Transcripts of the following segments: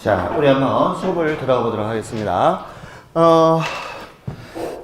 자, 우리 한번 수업을 들어가 보도록 하겠습니다.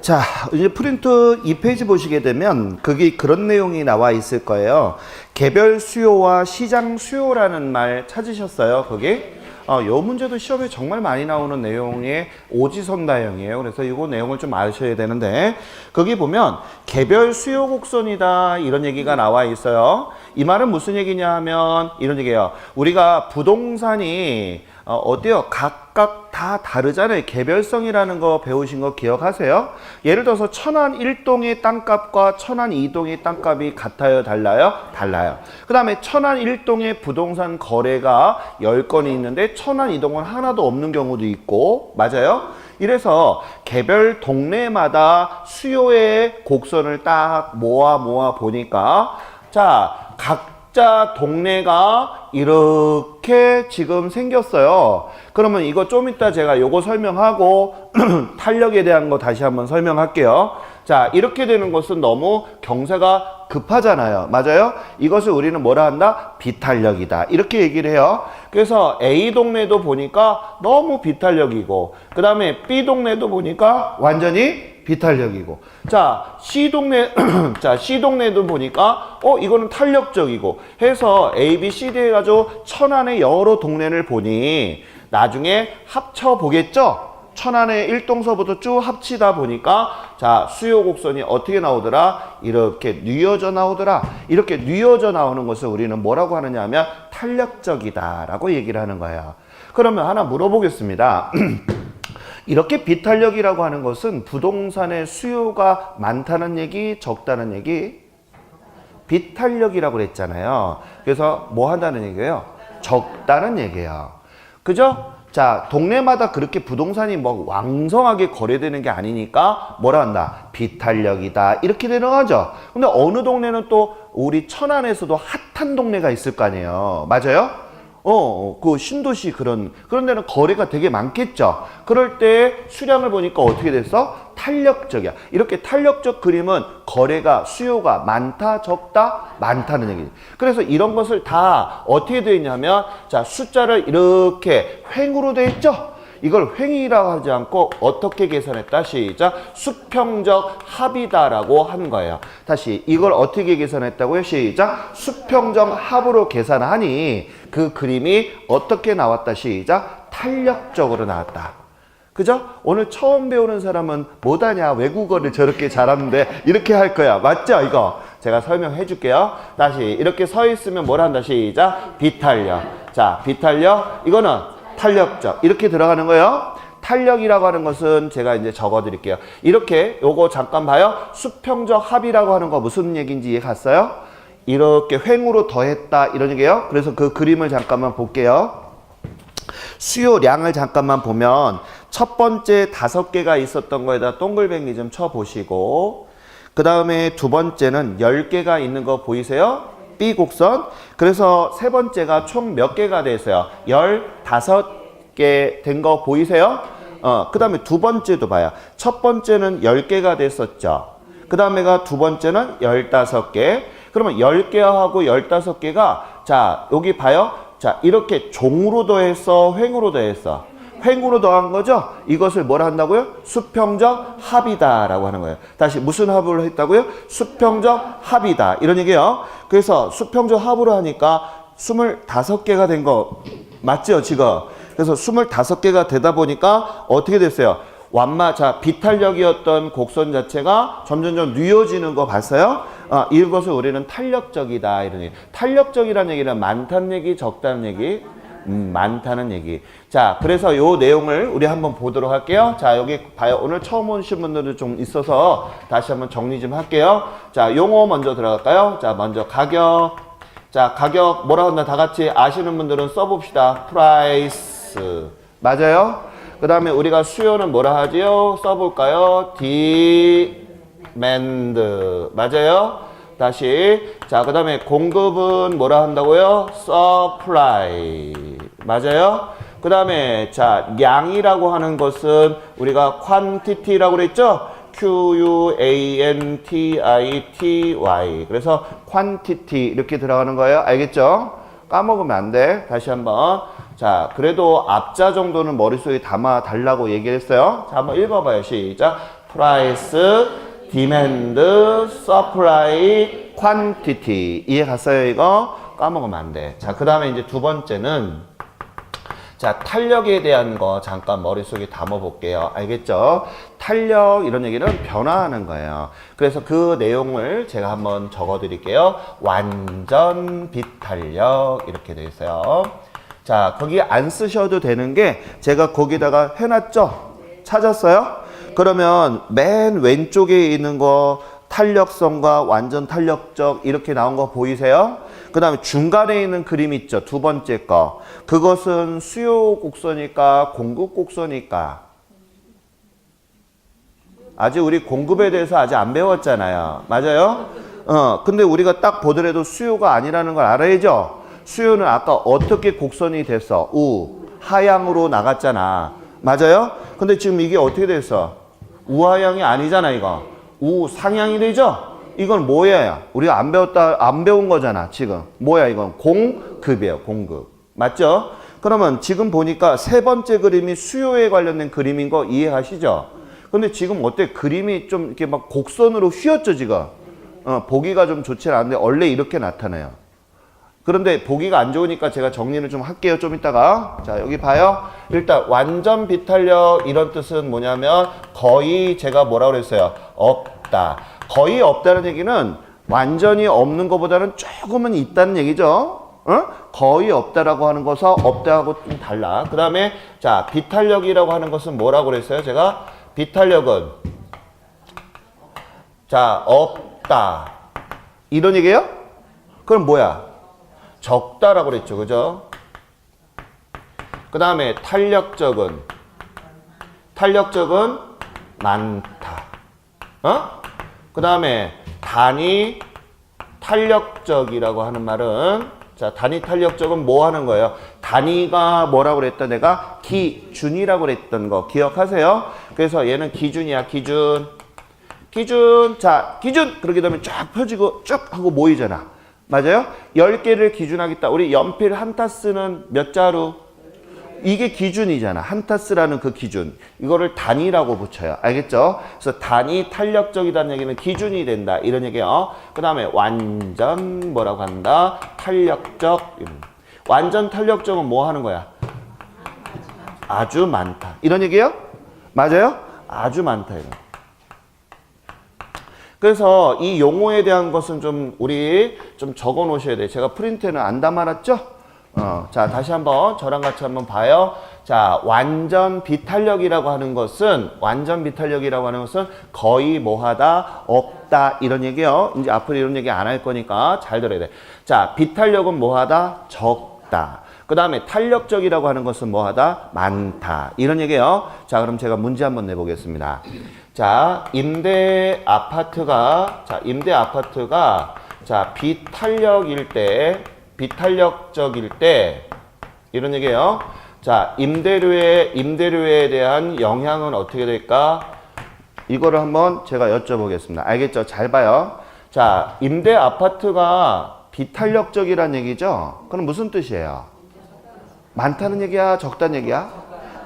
자, 이제 프린트 2페이지 보시게 되면 거기 그런 내용이 나와 있을 거예요. 개별 수요와 시장 수요라는 말 찾으셨어요, 거기? 요 문제도 시험에 정말 많이 나오는 내용의 오지선다형이에요. 그래서 이거 내용을 좀 아셔야 되는데, 거기 보면 개별 수요 곡선이다 이런 얘기가 나와 있어요. 이 말은 무슨 얘기냐 하면 이런 얘기예요. 우리가 부동산이 어때요? 각각 다 다르잖아요. 개별성이라는 거 배우신 거 기억하세요? 예를 들어서 천안 1동의 땅값과 천안 2동의 땅값이 같아요? 달라요? 달라요. 그 다음에 천안 1동의 부동산 거래가 10건이 있는데 천안 2동은 하나도 없는 경우도 있고, 맞아요? 이래서 개별 동네마다 수요의 곡선을 딱 모아 보니까, 자, 각자 동네가 이렇게 지금 생겼어요. 그러면 이거 좀 이따 제가 요거 설명하고 탄력에 대한 거 다시 한번 설명할게요. 자, 이렇게 되는 것은 너무 경사가 급하잖아요. 맞아요? 이것을 우리는 뭐라 한다? 비탄력이다. 이렇게 얘기를 해요. 그래서 A 동네도 보니까 너무 비탄력이고, 그 다음에 B 동네도 보니까 완전히 비탄력이고, 자, C 동네, 자, C 동네도 보니까, 이거는 탄력적이고, 해서 A, B, C, D 해가지고 천안의 여러 동네를 보니, 나중에 합쳐보겠죠? 천안의 1동서부터 쭉 합치다 보니까, 자, 수요 곡선이 어떻게 나오더라? 이렇게 뉘어져 나오더라. 이렇게 뉘어져 나오는 것을 우리는 뭐라고 하느냐 하면 탄력적이다라고 얘기를 하는 거예요. 그러면 하나 물어보겠습니다. 이렇게 비탄력이라고 하는 것은 부동산의 수요가 많다는 얘기, 적다는 얘기? 비탄력이라고 그랬잖아요. 그래서 뭐 한다는 얘기예요? 적다는 얘기예요. 그죠? 자, 동네마다 그렇게 부동산이 뭐 왕성하게 거래되는 게 아니니까 뭐라 한다? 비탄력이다. 이렇게 되는 거죠. 근데 어느 동네는 또 우리 천안에서도 핫한 동네가 있을 거 아니에요. 맞아요? 그 신도시 그런 데는 거래가 되게 많겠죠. 그럴 때 수량을 보니까 어떻게 됐어? 탄력적이야. 이렇게 탄력적 그림은 거래가, 수요가 많다, 적다, 많다는 얘기죠. 그래서 이런 것을 다 어떻게 되어 있냐면, 자, 숫자를 이렇게 횡으로 되어 있죠? 이걸 횡이라고 하지 않고 어떻게 계산했다? 시작. 수평적 합이다라고 한 거예요. 다시 이걸 어떻게 계산했다고요? 시작. 수평적 합으로 계산하니 그 그림이 어떻게 나왔다? 시작. 탄력적으로 나왔다. 그죠? 오늘 처음 배우는 사람은 못하냐? 외국어를 저렇게 잘하는데 이렇게 할 거야. 맞죠? 이거 제가 설명해 줄게요. 다시 이렇게 서 있으면 뭘 한다? 시작. 비탄력. 자, 비탄력. 이거는 탄력적. 이렇게 들어가는 거예요. 탄력이라고 하는 것은 제가 이제 적어 드릴게요. 이렇게 요거 잠깐 봐요. 수평적 합이라고 하는 거 무슨 얘기인지 이해 갔어요? 이렇게 횡으로 더했다 이런 얘기예요. 그래서 그 그림을 잠깐만 볼게요. 수요량을 잠깐만 보면 첫 번째 5개가 있었던 거에다 동글뱅이 좀 쳐 보시고, 그 다음에 두 번째는 10개가 있는 거 보이세요? B 곡선. 그래서 세 번째가 총 몇 개가 됐어요? 15개 된 거 보이세요? 그 다음에 두 번째도 봐요. 첫 번째는 10개가 됐었죠. 그 다음에가 두 번째는 15개. 그러면 10개하고 15개가, 자, 여기 봐요. 자, 이렇게 종으로 더했어? 횡으로 더했어? 횡으로 더한 거죠? 이것을 뭐라 한다고요? 수평적 합이다라고 하는 거예요. 다시 무슨 합을 했다고요? 수평적 합이다. 이런 얘기예요. 그래서 수평적 합으로 하니까 25개가 된 거 맞죠, 지금? 그래서 25개가 되다 보니까 어떻게 됐어요? 자, 비탄력이었던 곡선 자체가 점점점 뉘어지는 거 봤어요? 이것을 우리는 탄력적이다. 이런 얘기. 탄력적이라는 얘기는 많다는 얘기, 적다는 얘기? 많다는 얘기. 자, 그래서 요 내용을 우리 한번 보도록 할게요. 자, 여기 봐요. 오늘 처음 오신 분들도 좀 있어서 다시 한번 정리 좀 할게요. 자, 용어 먼저 들어갈까요? 자, 먼저 가격. 자, 가격 뭐라고 한다? 다 같이 아시는 분들은 써봅시다. 프라이스. 맞아요? 그 다음에 우리가 수요는 뭐라 하지요? 써볼까요? 디맨드. 맞아요? 다시. 자, 그 다음에 공급은 뭐라 한다고요? 서플라이. 맞아요? 그 다음에 자, 양이라고 하는 것은 우리가 quantity라고 그랬죠? Quantity. 그래서 quantity 이렇게 들어가는 거예요. 알겠죠? 까먹으면 안 돼. 다시 한번. 자, 그래도 앞자 정도는 머릿속에 담아 달라고 얘기를 했어요. 자, 한번 읽어봐요. 시작. price, demand, supply, quantity. 이해 갔어요, 이거? 까먹으면 안 돼. 자, 그 다음에 이제 두 번째는 자, 탄력에 대한 거 잠깐 머릿속에 담아 볼게요. 알겠죠? 탄력 이런 얘기는 변화하는 거예요. 그래서 그 내용을 제가 한번 적어 드릴게요. 완전 비탄력 이렇게 되어 있어요. 자, 거기 안 쓰셔도 되는 게 제가 거기다가 해놨죠? 찾았어요? 그러면 맨 왼쪽에 있는 거 탄력성과 완전 탄력적 이렇게 나온 거 보이세요? 그 다음에 중간에 있는 그림 있죠? 두 번째 거. 그것은 수요 곡선일까? 공급 곡선일까? 아직 우리 공급에 대해서 아직 안 배웠잖아요. 맞아요? 근데 우리가 딱 보더라도 수요가 아니라는 걸 알아야죠? 수요는 아까 어떻게 곡선이 됐어? 하향으로 나갔잖아. 맞아요? 근데 지금 이게 어떻게 됐어? 우하향이 아니잖아, 이거. 우상향이 되죠? 이건 뭐예요? 우리가 안 배운 거잖아, 지금. 뭐야, 이건? 공급이에요, 공급. 맞죠? 그러면 지금 보니까 세 번째 그림이 수요에 관련된 그림인 거 이해하시죠? 근데 지금 어때? 그림이 좀 이렇게 막 곡선으로 휘었죠, 지금? 보기가 좀 좋지 않은데, 원래 이렇게 나타나요. 그런데 보기가 안 좋으니까 제가 정리를 좀 할게요, 좀 이따가. 자, 여기 봐요. 일단, 완전 비탄력, 이런 뜻은 뭐냐면, 거의 제가 뭐라고 그랬어요? 없다. 거의 없다는 얘기는 완전히 없는 것보다는 조금은 있다는 얘기죠. 거의 없다라고 하는 것과 없다하고 좀 달라. 그 다음에 자, 비탄력이라고 하는 것은 뭐라고 그랬어요? 제가 비탄력은 자, 없다. 이런 얘기예요? 그럼 뭐야? 적다라고 그랬죠. 그죠? 그 다음에 탄력적은 많다. 그 다음에 단위 탄력적이라고 하는 말은 자, 단위 탄력적은 뭐 하는 거예요? 단위가 뭐라고 그랬다? 내가 기준이라고 그랬던 거 기억하세요? 그래서 얘는 기준이야, 기준. 자, 기준! 그렇게 되면 쫙 펴지고 쭉 하고 모이잖아. 맞아요? 10개를 기준하겠다. 우리 연필 한 타스는 몇 자루? 이게 기준이잖아. 한 타스라는 그 기준. 이거를 단위라고 붙여요. 알겠죠? 그래서 단위 탄력적이라는 얘기는 기준이 된다. 이런 얘기예요. 그 다음에 완전 뭐라고 한다? 탄력적. 완전 탄력적은 뭐 하는 거야? 아주 많다. 이런 얘기예요? 맞아요? 아주 많다. 이런. 그래서 이 용어에 대한 것은 좀 우리 좀 적어 놓으셔야 돼요. 제가 프린트에는 안 담아놨죠? 자, 다시 한번 저랑 같이 한번 봐요. 자, 완전 비탄력이라고 하는 것은 거의 뭐하다, 없다 이런 얘기예요. 이제 앞으로 이런 얘기 안 할 거니까 잘 들어야 돼. 자, 비탄력은 뭐하다, 적다. 그 다음에 탄력적이라고 하는 것은 뭐하다, 많다 이런 얘기예요. 자, 그럼 제가 문제 한번 내보겠습니다. 자, 임대 아파트가 자, 비탄력적일 때 이런 얘기예요. 자, 임대료에 대한 영향은 어떻게 될까? 이거를 한번 제가 여쭤보겠습니다. 알겠죠? 잘 봐요. 자, 임대 아파트가 비탄력적이란 얘기죠? 그럼 무슨 뜻이에요? 많다는 얘기야? 적다는 얘기야?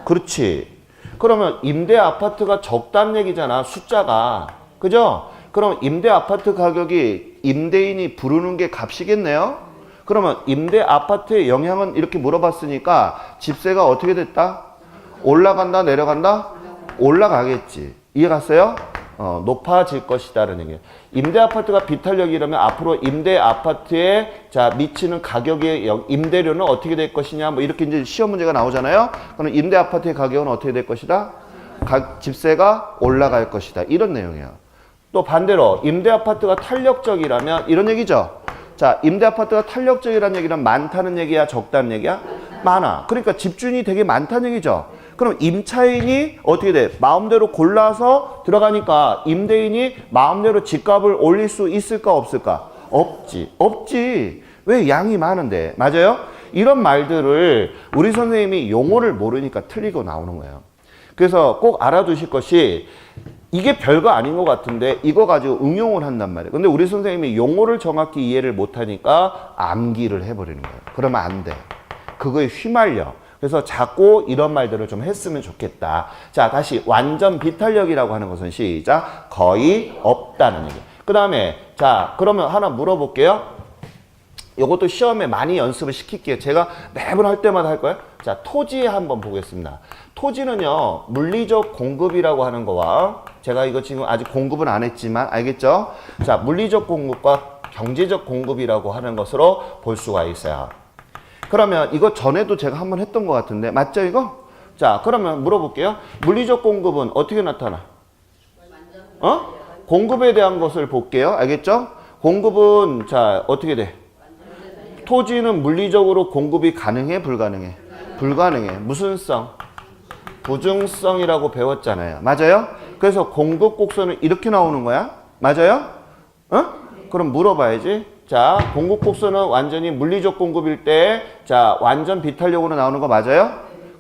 그렇지. 그러면 임대 아파트가 적다는 얘기잖아, 숫자가. 그죠? 그럼 임대 아파트 가격이 임대인이 부르는 게 값이겠네요? 그러면 임대 아파트의 영향은 이렇게 물어봤으니까 집세가 어떻게 됐다? 올라간다, 내려간다? 올라가겠지. 이해 갔어요? 높아질 것이다라는 얘기예요. 임대 아파트가 비탄력이라면 앞으로 임대 아파트에 자 미치는 가격의 임대료는 어떻게 될 것이냐, 뭐 이렇게 이제 시험 문제가 나오잖아요. 그럼 임대 아파트의 가격은 어떻게 될 것이다? 집세가 올라갈 것이다. 이런 내용이에요. 또 반대로 임대 아파트가 탄력적이라면 이런 얘기죠. 자, 임대 아파트가 탄력적이라는 얘기는 많다는 얘기야, 적다는 얘기야? 많아. 그러니까 집주인이 되게 많다는 얘기죠. 그럼 임차인이 어떻게 돼? 마음대로 골라서 들어가니까 임대인이 마음대로 집값을 올릴 수 있을까, 없을까? 없지. 왜? 양이 많은데. 맞아요? 이런 말들을 우리 선생님이 용어를 모르니까 틀리고 나오는 거예요. 그래서 꼭 알아두실 것이 이게 별거 아닌 것 같은데 이거 가지고 응용을 한단 말이에요. 근데 우리 선생님이 용어를 정확히 이해를 못하니까 암기를 해버리는 거예요. 그러면 안 돼. 그거에 휘말려. 그래서 자꾸 이런 말들을 좀 했으면 좋겠다. 자, 다시 완전 비탄력이라고 하는 것은 시작. 거의 없다는 얘기. 그 다음에 자, 그러면 하나 물어볼게요. 이것도 시험에 많이 연습을 시킬게요. 제가 매번 할 때마다 할 거예요. 자, 토지 한번 보겠습니다. 토지는요, 물리적 공급이라고 하는 거와 제가 이거 지금 아직 공급은 안 했지만 알겠죠? 자, 물리적 공급과 경제적 공급이라고 하는 것으로 볼 수가 있어요. 그러면 이거 전에도 제가 한번 했던 것 같은데 맞죠 이거? 자, 그러면 물어볼게요. 물리적 공급은 어떻게 나타나? 공급에 대한 것을 볼게요. 알겠죠? 공급은 자, 어떻게 돼? 토지는 물리적으로 공급이 가능해? 불가능해? 불가능해. 무슨 성? 부중성이라고 배웠잖아요. 맞아요? 그래서 공급 곡선은 이렇게 나오는 거야? 맞아요? 그럼 물어봐야지. 자, 공급 곡선은 완전히 물리적 공급일 때, 자, 완전 비탄력으로 나오는 거 맞아요?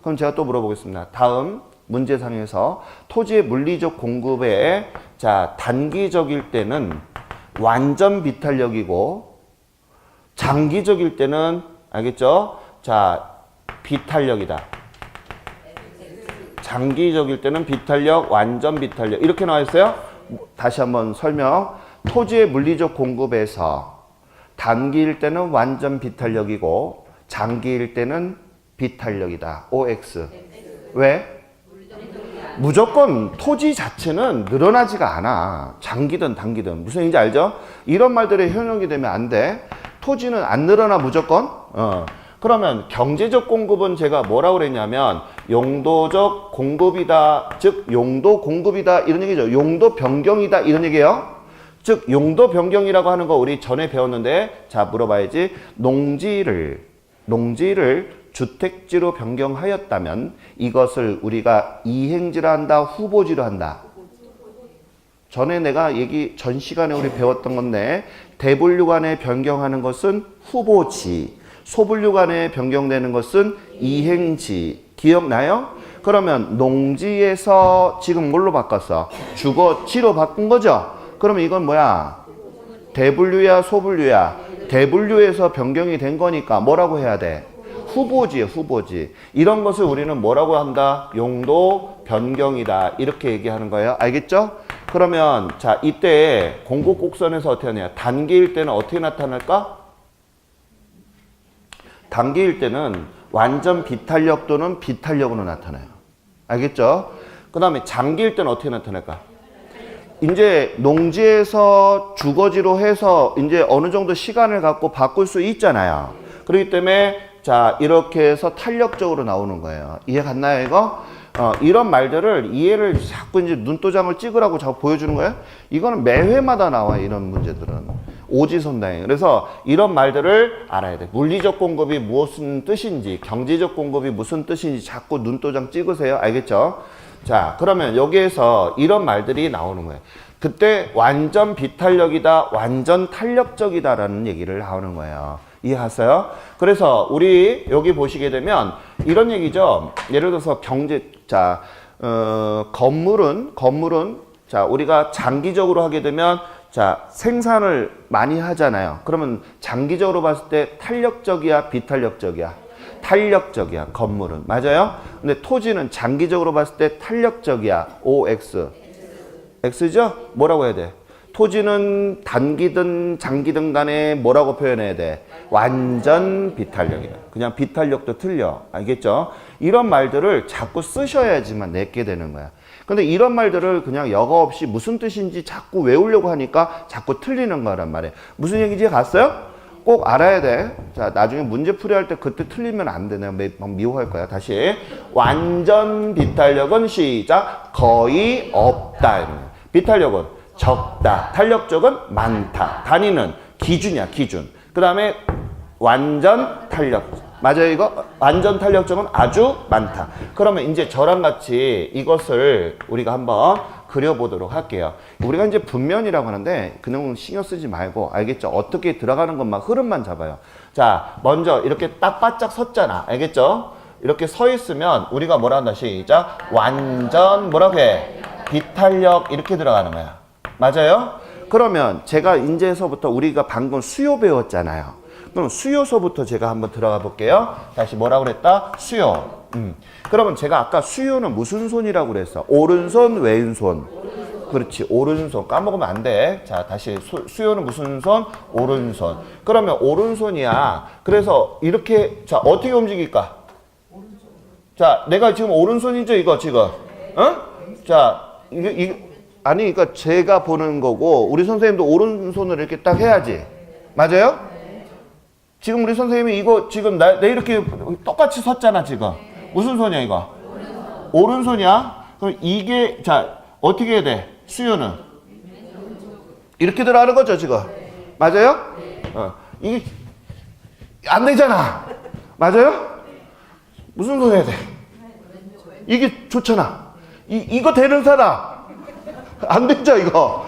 그럼 제가 또 물어보겠습니다. 다음 문제상에서 토지의 물리적 공급에, 자, 단기적일 때는 완전 비탄력이고, 장기적일 때는, 알겠죠? 자, 비탄력이다. 장기적일 때는 비탄력, 완전 비탄력. 이렇게 나와 있어요? 다시 한번 설명. 토지의 물리적 공급에서 단기일 때는 완전 비탄력이고 장기일 때는 비탄력이다. OX. 왜? 무조건 토지 자체는 늘어나지가 않아. 장기든 단기든. 무슨 얘기인지 알죠? 이런 말들이 현역이 되면 안 돼. 토지는 안 늘어나 무조건. 그러면 경제적 공급은 제가 뭐라고 그랬냐면 용도적 공급이다. 즉 용도 공급이다. 이런 얘기죠. 용도 변경이다. 이런 얘기예요. 즉 용도 변경이라고 하는 거 우리 전에 배웠는데 자 물어봐야지. 농지를 주택지로 변경하였다면 이것을 우리가 이행지로 한다. 후보지로 한다. 전에 내가 전 시간에 우리 배웠던 건데 대분류관에 변경하는 것은 후보지, 소분류관에 변경되는 것은 이행지. 기억나요? 그러면 농지에서 지금 뭘로 바꿨어? 주거지로 바꾼 거죠? 그러면 이건 뭐야? 대분류야, 소분류야? 대분류에서 변경이 된 거니까 뭐라고 해야 돼? 후보지예요, 후보지. 이런 것을 우리는 뭐라고 한다? 용도 변경이다. 이렇게 얘기하는 거예요. 알겠죠? 그러면 자, 이때 공급 곡선에서 어떻게 하냐? 단기일 때는 어떻게 나타날까? 단기일 때는 완전 비탄력 또는 비탄력으로 나타나요. 알겠죠? 그 다음에 장기일 때는 어떻게 나타날까? 이제 농지에서 주거지로 해서 이제 어느 정도 시간을 갖고 바꿀 수 있잖아요. 그렇기 때문에 자, 이렇게 해서 탄력적으로 나오는 거예요. 이해 갔나요, 이거? 이런 말들을 이해를 자꾸 이제 눈도장을 찍으라고 자꾸 보여주는 거예요. 이거는 매 회마다 나와, 이런 문제들은. 오지선다행. 그래서 이런 말들을 알아야 돼. 물리적 공급이 무슨 뜻인지, 경제적 공급이 무슨 뜻인지 자꾸 눈도장 찍으세요. 알겠죠? 자, 그러면 여기에서 이런 말들이 나오는 거예요. 그때 완전 비탄력이다, 완전 탄력적이다라는 얘기를 하는 거예요. 이해하세요? 그래서 우리 여기 보시게 되면 이런 얘기죠. 예를 들어서 건물은 자, 우리가 장기적으로 하게 되면 자, 생산을 많이 하잖아요. 그러면 장기적으로 봤을 때 탄력적이야, 비탄력적이야? 탄력적이야, 건물은. 맞아요? 근데 토지는 장기적으로 봤을 때 탄력적이야. OX. X죠? 뭐라고 해야 돼? 토지는 단기든 장기든 간에 뭐라고 표현해야 돼? 완전 비탄력이야. 그냥 비탄력도 틀려. 알겠죠? 이런 말들을 자꾸 쓰셔야지만 내게 되는 거야. 근데 이런 말들을 그냥 여과 없이 무슨 뜻인지 자꾸 외우려고 하니까 자꾸 틀리는 거란 말이에요. 무슨 얘기인지 갔어요? 꼭 알아야 돼. 자, 나중에 문제 풀이할 때 그때 틀리면 안 돼. 내가 미워할 거야. 다시. 완전 비탄력은 시작. 거의 없다. 비탄력은 적다. 탄력적은 많다. 단위는 기준이야, 기준. 그 다음에 완전 탄력. 맞아요, 이거? 완전 탄력적은 아주 많다. 그러면 이제 저랑 같이 이것을 우리가 한번 그려보도록 할게요. 우리가 이제 분면이라고 하는데 그냥 신경 쓰지 말고, 알겠죠? 어떻게 들어가는 것만 흐름만 잡아요. 자, 먼저 이렇게 딱 바짝 섰잖아. 알겠죠? 이렇게 서 있으면 우리가 뭐라 한다? 시작. 완전 뭐라고 해? 비탄력 이렇게 들어가는 거야. 맞아요? 그러면 제가 이제서부터 우리가 방금 수요 배웠잖아요. 그럼 수요서부터 제가 한번 들어가 볼게요. 다시 뭐라고 그랬다? 수요. 그러면 제가 아까 수요는 무슨 손이라고 그랬어? 오른손, 왼손. 그렇지, 오른손. 까먹으면 안 돼. 자, 다시 수요는 무슨 손? 오른손. 그러면 오른손이야. 그래서 이렇게, 자, 어떻게 움직일까? 자, 내가 지금 오른손이죠, 이거 지금. 어? 자, 아니, 그러니까 제가 보는 거고, 우리 선생님도 오른손을 이렇게 딱 해야지. 맞아요? 지금 우리 선생님이 이거 지금 내 이렇게 똑같이 섰잖아, 지금. 무슨 손이야, 이거? 오른손이야? 그럼 이게, 자, 어떻게 해야 돼? 수요는? 이렇게 들어가는 거죠, 지금. 맞아요? 이게, 안 되잖아. 맞아요? 무슨 손 해야 돼? 이게 좋잖아. 이거 되는 사람. 안 되죠, 이거.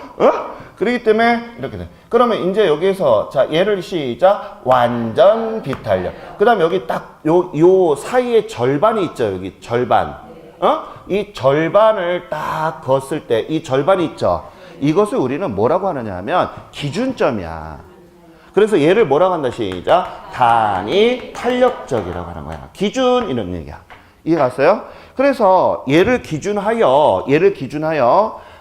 그렇기 때문에 이렇게 돼. 그러면 이제 여기에서 자 얘를 시작 완전 비탄력. 그다음 여기 딱 요 사이에 절반이 있죠. 여기 절반. 이 절반을 딱 걷을 때 이 절반이 있죠. 이것을 우리는 뭐라고 하느냐 하면 기준점이야. 그래서 얘를 뭐라고 한다 시작 단위 탄력적이라고 하는 거야. 기준 이런 얘기야. 이해 갔어요? 그래서 얘를 기준하여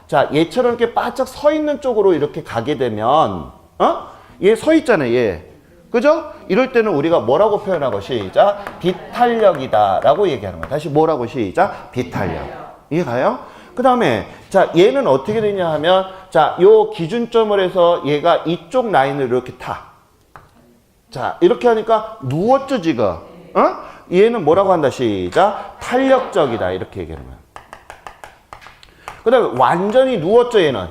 자, 얘처럼 이렇게 바짝 서 있는 쪽으로 이렇게 가게 되면, 얘 서 있잖아요, 얘. 그죠? 이럴 때는 우리가 뭐라고 표현하고 시작? 비탄력이다. 라고 얘기하는 거야. 다시 뭐라고 시작? 비탄력. 이해 가요? 그 다음에, 자, 얘는 어떻게 되냐 하면, 자, 요 기준점을 해서 얘가 이쪽 라인을 이렇게 타. 자, 이렇게 하니까 누웠죠, 지금. 얘는 뭐라고 한다 시작? 탄력적이다. 이렇게 얘기하는 거야. 그 다음에 완전히 누웠죠 얘는.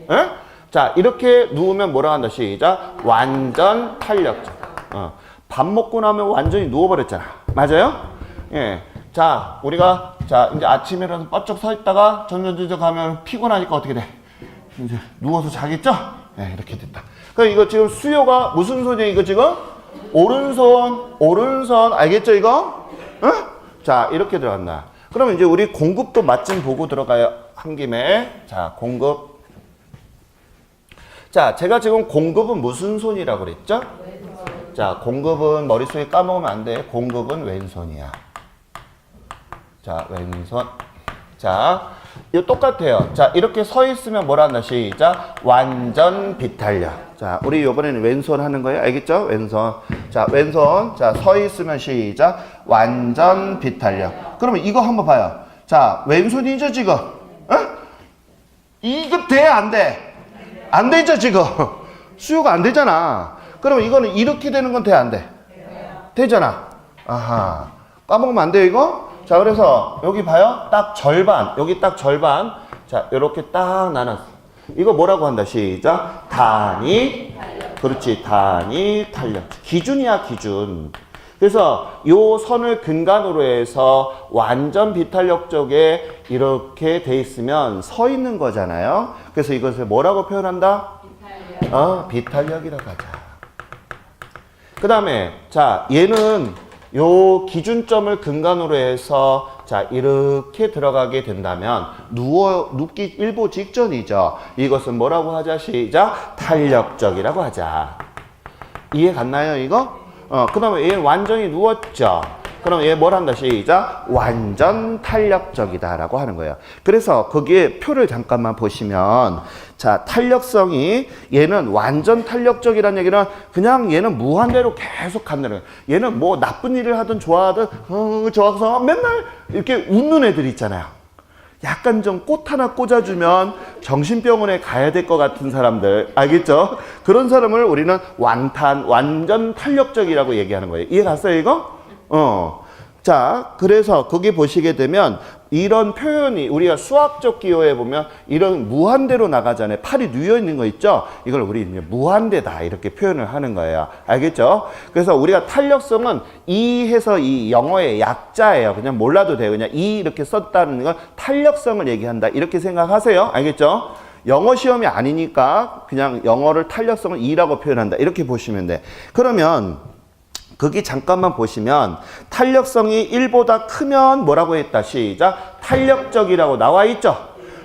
네. 자 이렇게 누우면 뭐라 한다 시작 완전 탄력적. 밥 먹고 나면 완전히 누워버렸잖아. 맞아요? 예. 자 우리가 자 이제 아침에라도 뻗쩍 서 있다가 점점 가면 피곤하니까 어떻게 돼? 이제 누워서 자겠죠? 예, 이렇게 됐다. 그러니까 이거 지금 수요가 무슨 손이야 이거 지금? 오른손 알겠죠 이거? 자 이렇게 들어간다. 그러면 이제 우리 공급도 맛 좀 보고 들어가요. 한 김에. 자, 공급. 자, 제가 지금 공급은 무슨 손이라고 그랬죠? 왼손. 자, 공급은 머릿속에 까먹으면 안 돼. 공급은 왼손이야. 자, 왼손. 자, 이거 똑같아요. 자, 이렇게 서 있으면 뭐라 한다? 시작. 완전 비탄력. 자, 우리 이번에는 왼손 하는 거예요. 알겠죠? 왼손. 자, 왼손. 자, 서 있으면 시작. 완전 비탄력. 그러면 이거 한번 봐요. 자, 왼손이죠, 지금? 이거 돼? 안 돼? 안 되죠, 지금? 수요가 안 되잖아. 그러면 이거는 이렇게 되는 건 돼? 안 돼? 되잖아. 아하. 까먹으면 안 돼요, 이거? 자, 그래서 여기 봐요. 딱 절반. 여기 딱 절반. 자, 이렇게 딱 나눴어. 이거 뭐라고 한다? 시작. 단위. 그렇지. 단위 탄력. 기준이야, 기준. 그래서 요 선을 근간으로 해서 완전 비탄력 쪽에 이렇게 돼 있으면 서 있는 거잖아요. 그래서 이것을 뭐라고 표현한다? 비탄력. 비탄력이라고 하자. 그 다음에 자 얘는 요 기준점을 근간으로 해서 자 이렇게 들어가게 된다면 눕기 일보 직전이죠. 이것은 뭐라고 하자? 시작. 탄력적이라고 하자. 이해 갔나요 이거? 그 다음에 얘는 완전히 누웠죠. 그럼 얘 뭘 한다? 시작. 완전 탄력적이다 라고 하는 거예요. 그래서 거기에 표를 잠깐만 보시면 자 탄력성이 얘는 완전 탄력적이라는 얘기는 그냥 얘는 무한대로 계속 간다는 거예요. 얘는 뭐 나쁜 일을 하든 좋아하든 좋아서 맨날 이렇게 웃는 애들 있잖아요. 약간 좀 꽃 하나 꽂아주면 정신병원에 가야 될 것 같은 사람들 알겠죠? 그런 사람을 우리는 완전 탄력적이라고 얘기하는 거예요. 이해 갔어요 이거? 자 그래서 거기 보시게 되면 이런 표현이 우리가 수학적 기호에 보면 이런 무한대로 나가잖아요. 팔이 누워 있는 거 있죠? 이걸 우리 이제 무한대다 이렇게 표현을 하는 거예요. 알겠죠? 그래서 우리가 탄력성은 이 해서 이 영어의 약자예요. 그냥 몰라도 돼요. 그냥 이 이렇게 썼다는 건 탄력성을 얘기한다. 이렇게 생각하세요. 알겠죠? 영어 시험이 아니니까 그냥 영어를 탄력성을 이라고 표현한다. 이렇게 보시면 돼. 그러면 거기 잠깐만 보시면 탄력성이 1보다 크면 뭐라고 했다? 시작. 탄력적이라고 나와 있죠?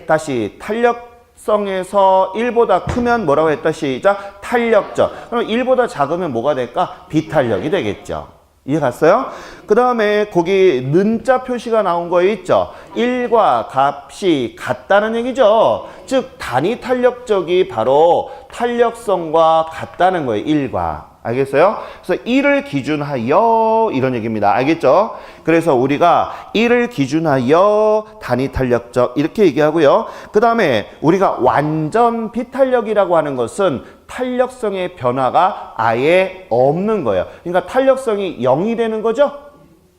다시 탄력성에서 1보다 크면 뭐라고 했다? 시작. 탄력적. 그럼 1보다 작으면 뭐가 될까? 비탄력이 되겠죠. 이해 갔어요? 그 다음에 거기 는자 표시가 나온 거 있죠? 1과 값이 같다는 얘기죠. 즉 단위 탄력적이 바로 탄력성과 같다는 거예요. 1과. 알겠어요? 그래서 1을 기준하여 이런 얘기입니다. 알겠죠? 그래서 우리가 1을 기준하여 단위 탄력적 이렇게 얘기하고요. 그 다음에 우리가 완전 비탄력이라고 하는 것은 탄력성의 변화가 아예 없는 거예요. 그러니까 탄력성이 0이 되는 거죠?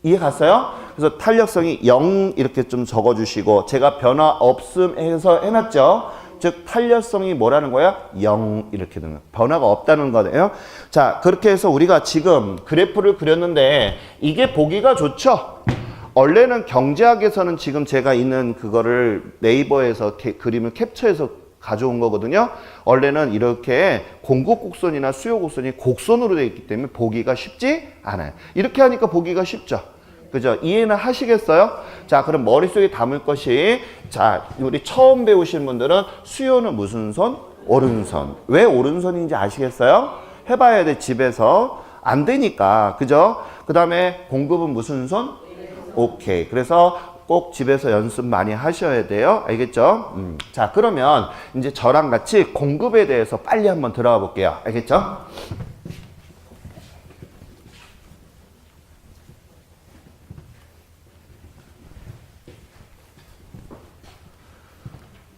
이해 갔어요? 그래서 탄력성이 0 이렇게 좀 적어주시고 제가 변화 없음 해서 해놨죠? 즉 탄력성이 뭐라는 거야? 0 이렇게 되는 거예요. 변화가 없다는 거예요. 자, 그렇게 해서 우리가 지금 그래프를 그렸는데 이게 보기가 좋죠? 원래는 경제학에서는 지금 제가 있는 그거를 네이버에서 그림을 캡처해서 가져온 거거든요. 원래는 이렇게 공급 곡선이나 수요 곡선이 곡선으로 되어 있기 때문에 보기가 쉽지 않아요. 이렇게 하니까 보기가 쉽죠. 그죠? 이해는 하시겠어요? 자, 그럼 머릿속에 담을 것이, 자, 우리 처음 배우신 분들은 수요는 무슨 선? 오른선. 왜 오른선인지 아시겠어요? 해봐야 돼, 집에서. 안 되니까. 그죠? 그 다음에 공급은 무슨 선? 오케이. 그래서 꼭 집에서 연습 많이 하셔야 돼요. 알겠죠? 자, 그러면 이제 저랑 같이 공급에 대해서 빨리 한번 들어가 볼게요. 알겠죠?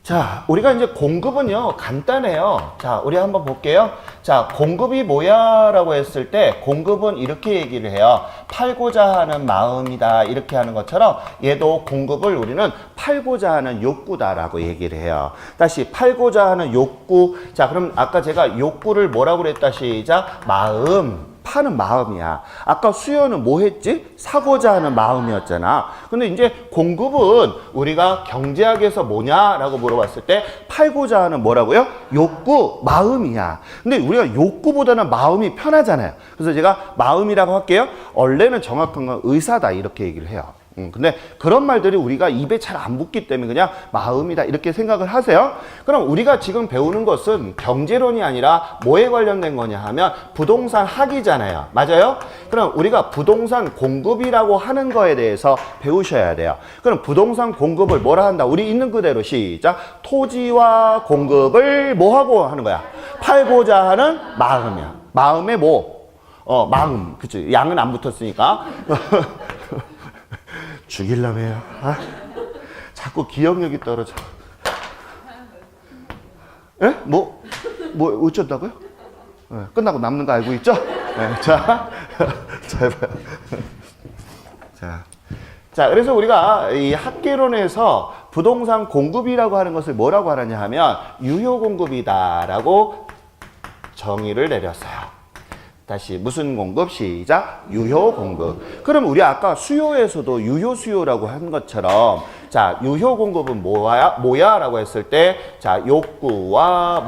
자, 우리가 이제 공급은요, 간단해요. 자, 우리 한번 볼게요. 자, 공급이 뭐야? 라고 했을 때, 공급은 이렇게 얘기를 해요. 팔고자 하는 마음이다. 이렇게 하는 것처럼, 얘도 공급을 우리는 팔고자 하는 욕구다라고 얘기를 해요. 다시, 팔고자 하는 욕구. 자, 그럼 아까 제가 욕구를 뭐라고 그랬다? 시작. 마음. 파는 마음이야. 아까 수요는 뭐 했지? 사고자 하는 마음이었잖아. 근데 이제 공급은 우리가 경제학에서 뭐냐라고 물어봤을 때 팔고자 하는 뭐라고요? 욕구, 마음이야. 근데 우리가 욕구보다는 마음이 편하잖아요. 그래서 제가 마음이라고 할게요. 원래는 정확한 건 의사다 이렇게 얘기를 해요. 근데 그런 말들이 우리가 입에 잘 안 붙기 때문에 그냥 마음이다 이렇게 생각을 하세요. 그럼 우리가 지금 배우는 것은 경제론이 아니라 뭐에 관련된 거냐 하면 부동산 학이잖아요. 맞아요? 그럼 우리가 부동산 공급이라고 하는 거에 대해서 배우셔야 돼요. 그럼 부동산 공급을 뭐라 한다? 우리 있는 그대로 시작. 토지와 공급을 뭐 하고 하는 거야? 팔고자 하는 마음이야. 마음의 뭐? 마음. 그치? 양은 안 붙었으니까. 죽일라며요. 아? 자꾸 기억력이 떨어져. 예? 뭐 어쩐다고요? 네, 끝나고 남는 거 알고 있죠? 네, 자, 잘 봐요. 자, 그래서 우리가 이 학계론에서 부동산 공급이라고 하는 것을 뭐라고 하느냐 하면 유효 공급이다라고 정의를 내렸어요. 다시 무슨 공급? 시작. 유효 공급. 그럼 우리 아까 수요에서도 유효 수요라고 한 것처럼 자, 유효 공급은 뭐야? 라고 했을 때 자, 욕구와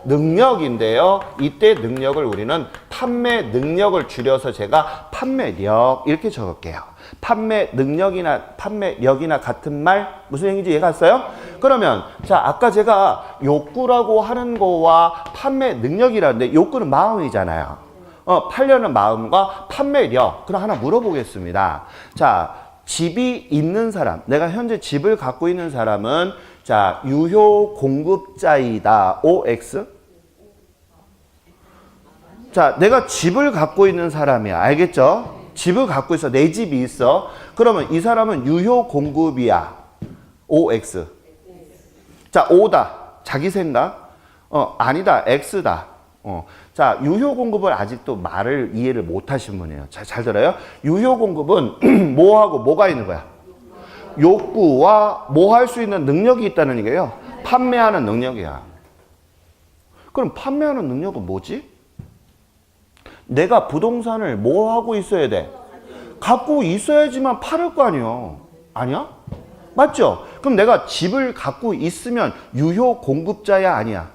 능력인데요. 이때 능력을 우리는 판매 능력을 줄여서 제가 판매력 이렇게 적을게요. 판매 능력이나 판매력이나 같은 말 무슨 얘기인지 이해 갔어요? 그러면 자, 아까 제가 욕구라고 하는 거와 판매 능력이라는데 욕구는 마음이잖아요. 팔려는 마음과 판매력. 그럼 하나 물어보겠습니다. 자, 집이 있는 사람, 내가 현재 집을 갖고 있는 사람은 자, 유효 공급자이다. OX. 자, 내가 집을 갖고 있는 사람이야. 알겠죠? 집을 갖고 있어. 내 집이 있어. 그러면 이 사람은 유효 공급이야. OX. 자, O다. 자기 생각. 아니다. X다. 자, 유효 공급을 아직도 말을 이해를 못 하신 분이에요. 잘 들어요? 유효 공급은 뭐하고 뭐가 있는 거야? 욕구와 뭐 할 수 있는 능력이 있다는 얘기예요. 판매하는 능력이야. 그럼 판매하는 능력은 뭐지? 내가 부동산을 뭐 하고 있어야 돼? 갖고 있어야지만 팔을 거 아니에요. 아니야? 맞죠? 그럼 내가 집을 갖고 있으면 유효 공급자야 아니야?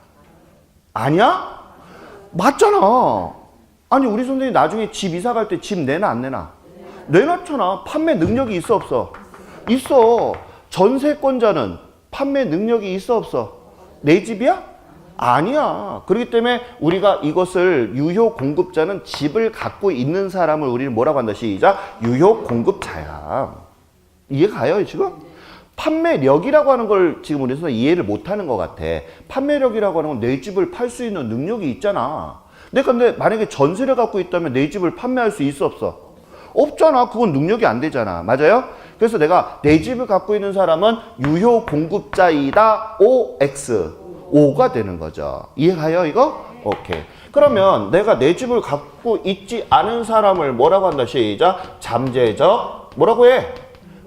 아니야? 맞잖아. 아니 우리 선생님 나중에 집 이사 갈 때 집 내놔 안 내놔? 내놨잖아. 판매 능력이 있어 없어? 있어. 전세권자는 판매 능력이 있어 없어? 내 집이야? 아니야. 그렇기 때문에 우리가 이것을 유효 공급자는 집을 갖고 있는 사람을 우리는 뭐라고 한다. 시작. 유효 공급자야. 이해가요, 지금? 판매력이라고 하는 걸 지금 우리는 이해를 못하는 것 같아. 판매력이라고 하는 건 내 집을 팔 수 있는 능력이 있잖아. 내가 근데 만약에 전세를 갖고 있다면 내 집을 판매할 수 있어, 없어? 없잖아. 그건 능력이 안 되잖아. 맞아요? 그래서 내가 내 집을 갖고 있는 사람은 유효 공급자이다. OX. O가 되는 거죠. 이해가요, 이거? 오케이. 그러면 내가 내 집을 갖고 있지 않은 사람을 뭐라고 한다. 시작. 잠재적 뭐라고 해?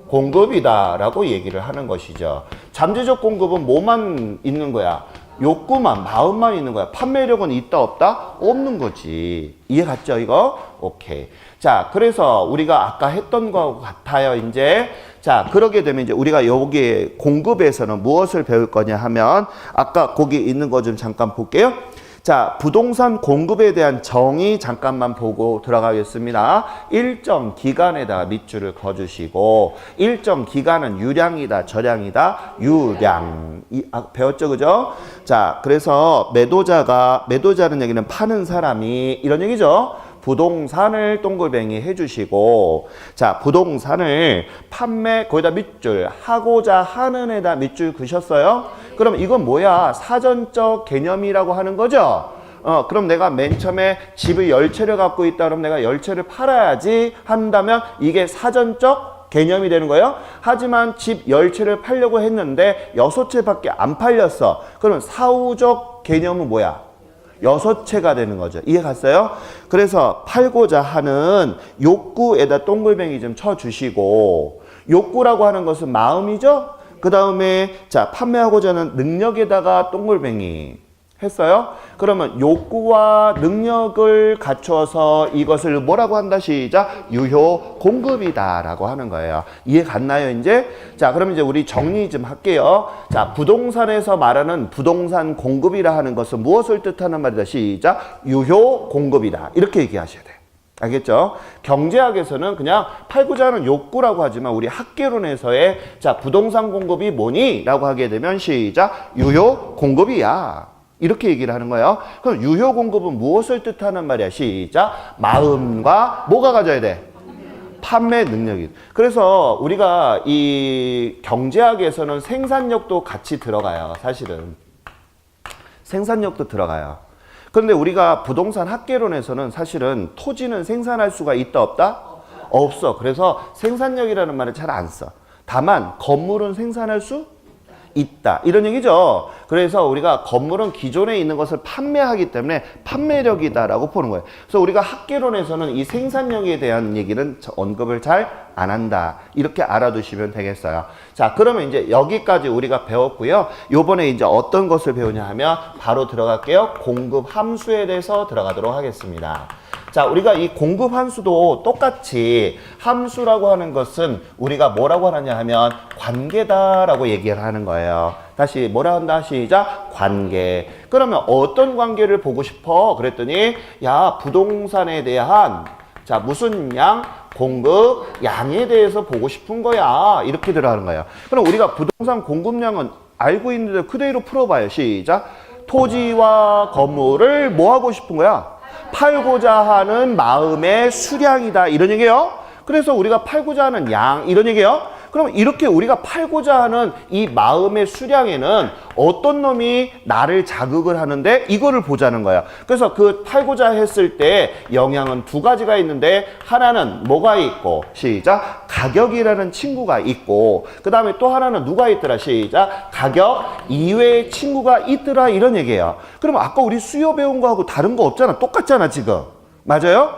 공급이다 라고 얘기를 하는 것이죠. 잠재적 공급은 뭐만 있는 거야? 욕구만, 마음만 있는 거야. 판매력은 있다 없다? 없는 거지. 이해 갔죠, 이거? 오케이. 자, 그래서 우리가 아까 했던 것 같아요, 이제. 자, 그러게 되면 이제 우리가 여기 공급에서는 무엇을 배울 거냐 하면 아까 거기 있는 거 좀 잠깐 볼게요. 자, 부동산 공급에 대한 정의 잠깐만 보고 들어가겠습니다. 일정 기간에다 밑줄을 그어주시고, 일정 기간은 유량이다, 저량이다, 유량. 배웠죠, 그죠? 자, 그래서 매도자는 여기는 파는 사람이 이런 얘기죠. 부동산을 동글뱅이 해주시고, 자, 부동산을 판매, 거기다 밑줄, 하고자 하는 에다 밑줄 그셨어요? 그럼 이건 뭐야? 사전적 개념이라고 하는 거죠? 그럼 내가 맨 처음에 집을 10채를 갖고 있다 그러면 내가 10채를 팔아야지 한다면 이게 사전적 개념이 되는 거예요. 하지만 집 10채를 팔려고 했는데 6채밖에 안 팔렸어. 그러면 사후적 개념은 뭐야? 6채가 되는 거죠. 이해 갔어요? 그래서 팔고자 하는 욕구에다 동글뱅이 좀 쳐주시고, 욕구라고 하는 것은 마음이죠? 그 다음에 자, 판매하고자 하는 능력에다가 동글뱅이 했어요? 그러면 욕구와 능력을 갖춰서 이것을 뭐라고 한다. 시작. 유효 공급이다 라고 하는 거예요. 이해 갔나요, 이제? 자, 그럼 이제 우리 정리 좀 할게요. 자, 부동산에서 말하는 부동산 공급이라 하는 것은 무엇을 뜻하는 말이다. 시작. 유효 공급이다. 이렇게 얘기하셔야 돼요. 알겠죠? 경제학에서는 그냥 팔고자 하는 욕구라고 하지만 우리 학계론에서의 자, 부동산 공급이 뭐니? 라고 하게 되면 시작. 유효 공급이야. 이렇게 얘기를 하는 거예요. 그럼 유효 공급은 무엇을 뜻하는 말이야? 시작. 마음과 뭐가 가져야 돼? 판매 능력이. 그래서 우리가 이 경제학에서는 생산력도 같이 들어가요. 사실은. 생산력도 들어가요. 그런데 우리가 부동산 학계론에서는 사실은 토지는 생산할 수가 있다 없다? 없어. 그래서 생산력이라는 말을 잘 안 써. 다만 건물은 생산할 수 있다. 이런 얘기죠. 그래서 우리가 건물은 기존에 있는 것을 판매하기 때문에 판매력이다라고 보는 거예요. 그래서 우리가 학계론에서는 이 생산력에 대한 얘기는 언급을 잘 안 한다. 이렇게 알아두시면 되겠어요. 자, 그러면 이제 여기까지 우리가 배웠고요. 요번에 이제 어떤 것을 배우냐 하면 바로 들어갈게요. 공급 함수에 대해서 들어가도록 하겠습니다. 자, 우리가 이 공급 함수도 똑같이 함수라고 하는 것은 우리가 뭐라고 하느냐 하면 관계다라고 얘기를 하는 거예요. 다시 뭐라 한다? 시작. 관계. 그러면 어떤 관계를 보고 싶어? 그랬더니 야, 부동산에 대한 자, 무슨 양? 공급 양에 대해서 보고 싶은 거야. 이렇게 들어가는 거예요. 그럼 우리가 부동산 공급량은 알고 있는데 그대로 풀어봐요. 시작. 토지와 건물을 뭐 하고 싶은 거야? 팔고자 하는 마음의 수량이다. 이런 얘기예요. 그래서 우리가 팔고자 하는 양 이런 얘기예요. 그럼 이렇게 우리가 팔고자 하는 이 마음의 수량에는 어떤 놈이 나를 자극을 하는데 이거를 보자는 거야. 그래서 그 팔고자 했을 때 영향은 두 가지가 있는데 하나는 뭐가 있고 시작. 가격이라는 친구가 있고 그 다음에 또 하나는 누가 있더라. 시작. 가격 이외의 친구가 있더라. 이런 얘기예요. 그러면 아까 우리 수요 배운 거하고 다른 거 없잖아. 똑같잖아 지금. 맞아요?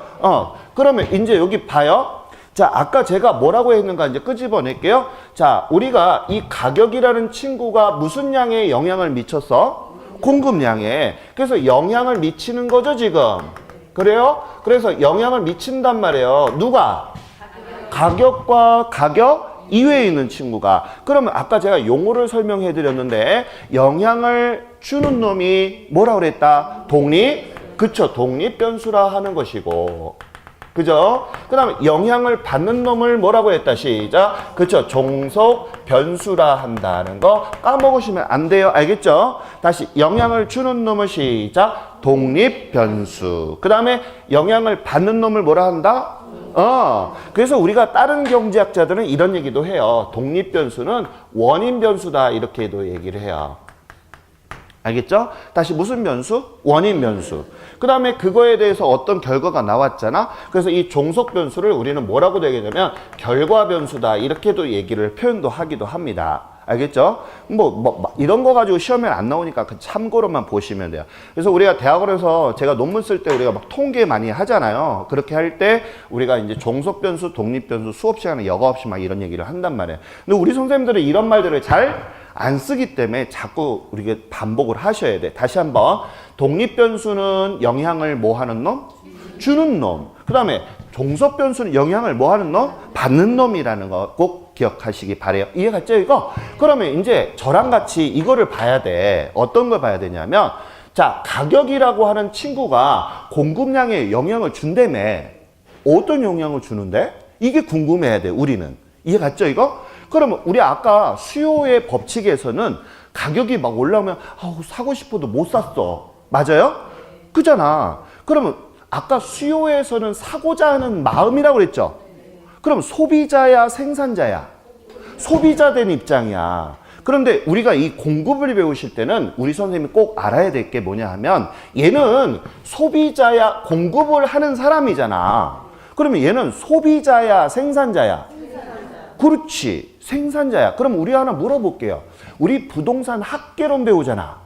그러면 이제 여기 봐요. 자, 아까 제가 뭐라고 했는가 이제 끄집어낼게요. 자, 우리가 이 가격이라는 친구가 무슨 양에 영향을 미쳤어? 공급량에. 그래서 영향을 미치는 거죠, 지금. 그래요? 그래서 영향을 미친단 말이에요. 누가? 가격과 가격 이외에 있는 친구가. 그러면 아까 제가 용어를 설명해 드렸는데 영향을 주는 놈이 뭐라 그랬다? 독립? 그쵸, 독립 변수라 하는 것이고. 그죠? 그 다음에 영향을 받는 놈을 뭐라고 했다? 시작. 그쵸? 종속 변수라 한다는 거 까먹으시면 안 돼요. 알겠죠? 다시 영향을 주는 놈을 시작. 독립 변수. 그 다음에 영향을 받는 놈을 뭐라 한다? 그래서 우리가 다른 경제학자들은 이런 얘기도 해요. 독립 변수는 원인 변수다. 이렇게도 얘기를 해요. 알겠죠? 다시 무슨 변수? 원인 변수. 그 다음에 그거에 대해서 어떤 결과가 나왔잖아. 그래서 이 종속 변수를 우리는 뭐라고 되겠냐면 결과 변수다. 이렇게도 얘기를 표현도 하기도 합니다. 알겠죠? 이런 거 가지고 시험에 안 나오니까 그 참고로만 보시면 돼요. 그래서 우리가 대학원에서 제가 논문 쓸 때 우리가 막 통계 많이 하잖아요. 그렇게 할 때 우리가 이제 종속 변수, 독립 변수, 수업 시간에 여과 없이 막 이런 얘기를 한단 말이에요. 근데 우리 선생님들은 이런 말들을 잘 안 쓰기 때문에 자꾸 우리가 반복을 하셔야 돼. 다시 한번. 독립 변수는 영향을 뭐 하는 놈? 주는 놈. 그 다음에 종속 변수는 영향을 뭐 하는 놈? 받는 놈이라는 거 꼭 기억하시기 바래요. 이해갔죠, 이거? 그러면 이제 저랑 같이 이거를 봐야 돼. 어떤 걸 봐야 되냐면, 자, 가격이라고 하는 친구가 공급량에 영향을 준다며. 어떤 영향을 주는데? 이게 궁금해야 돼, 우리는. 이해갔죠, 이거? 그러면 우리 아까 수요의 법칙에서는 가격이 막 올라오면 사고 싶어도 못 샀어. 맞아요? 그잖아. 그러면 아까 수요에서는 사고자 하는 마음이라고 그랬죠? 그럼 소비자야, 생산자야? 소비자 된 입장이야. 그런데 우리가 이 공급을 배우실 때는 우리 선생님이 꼭 알아야 될 게 뭐냐 하면 얘는 소비자야, 공급을 하는 사람이잖아. 그러면 얘는 소비자야, 생산자야? 그렇지. 생산자야. 그럼 우리 하나 물어볼게요. 우리 부동산 학개론 배우잖아.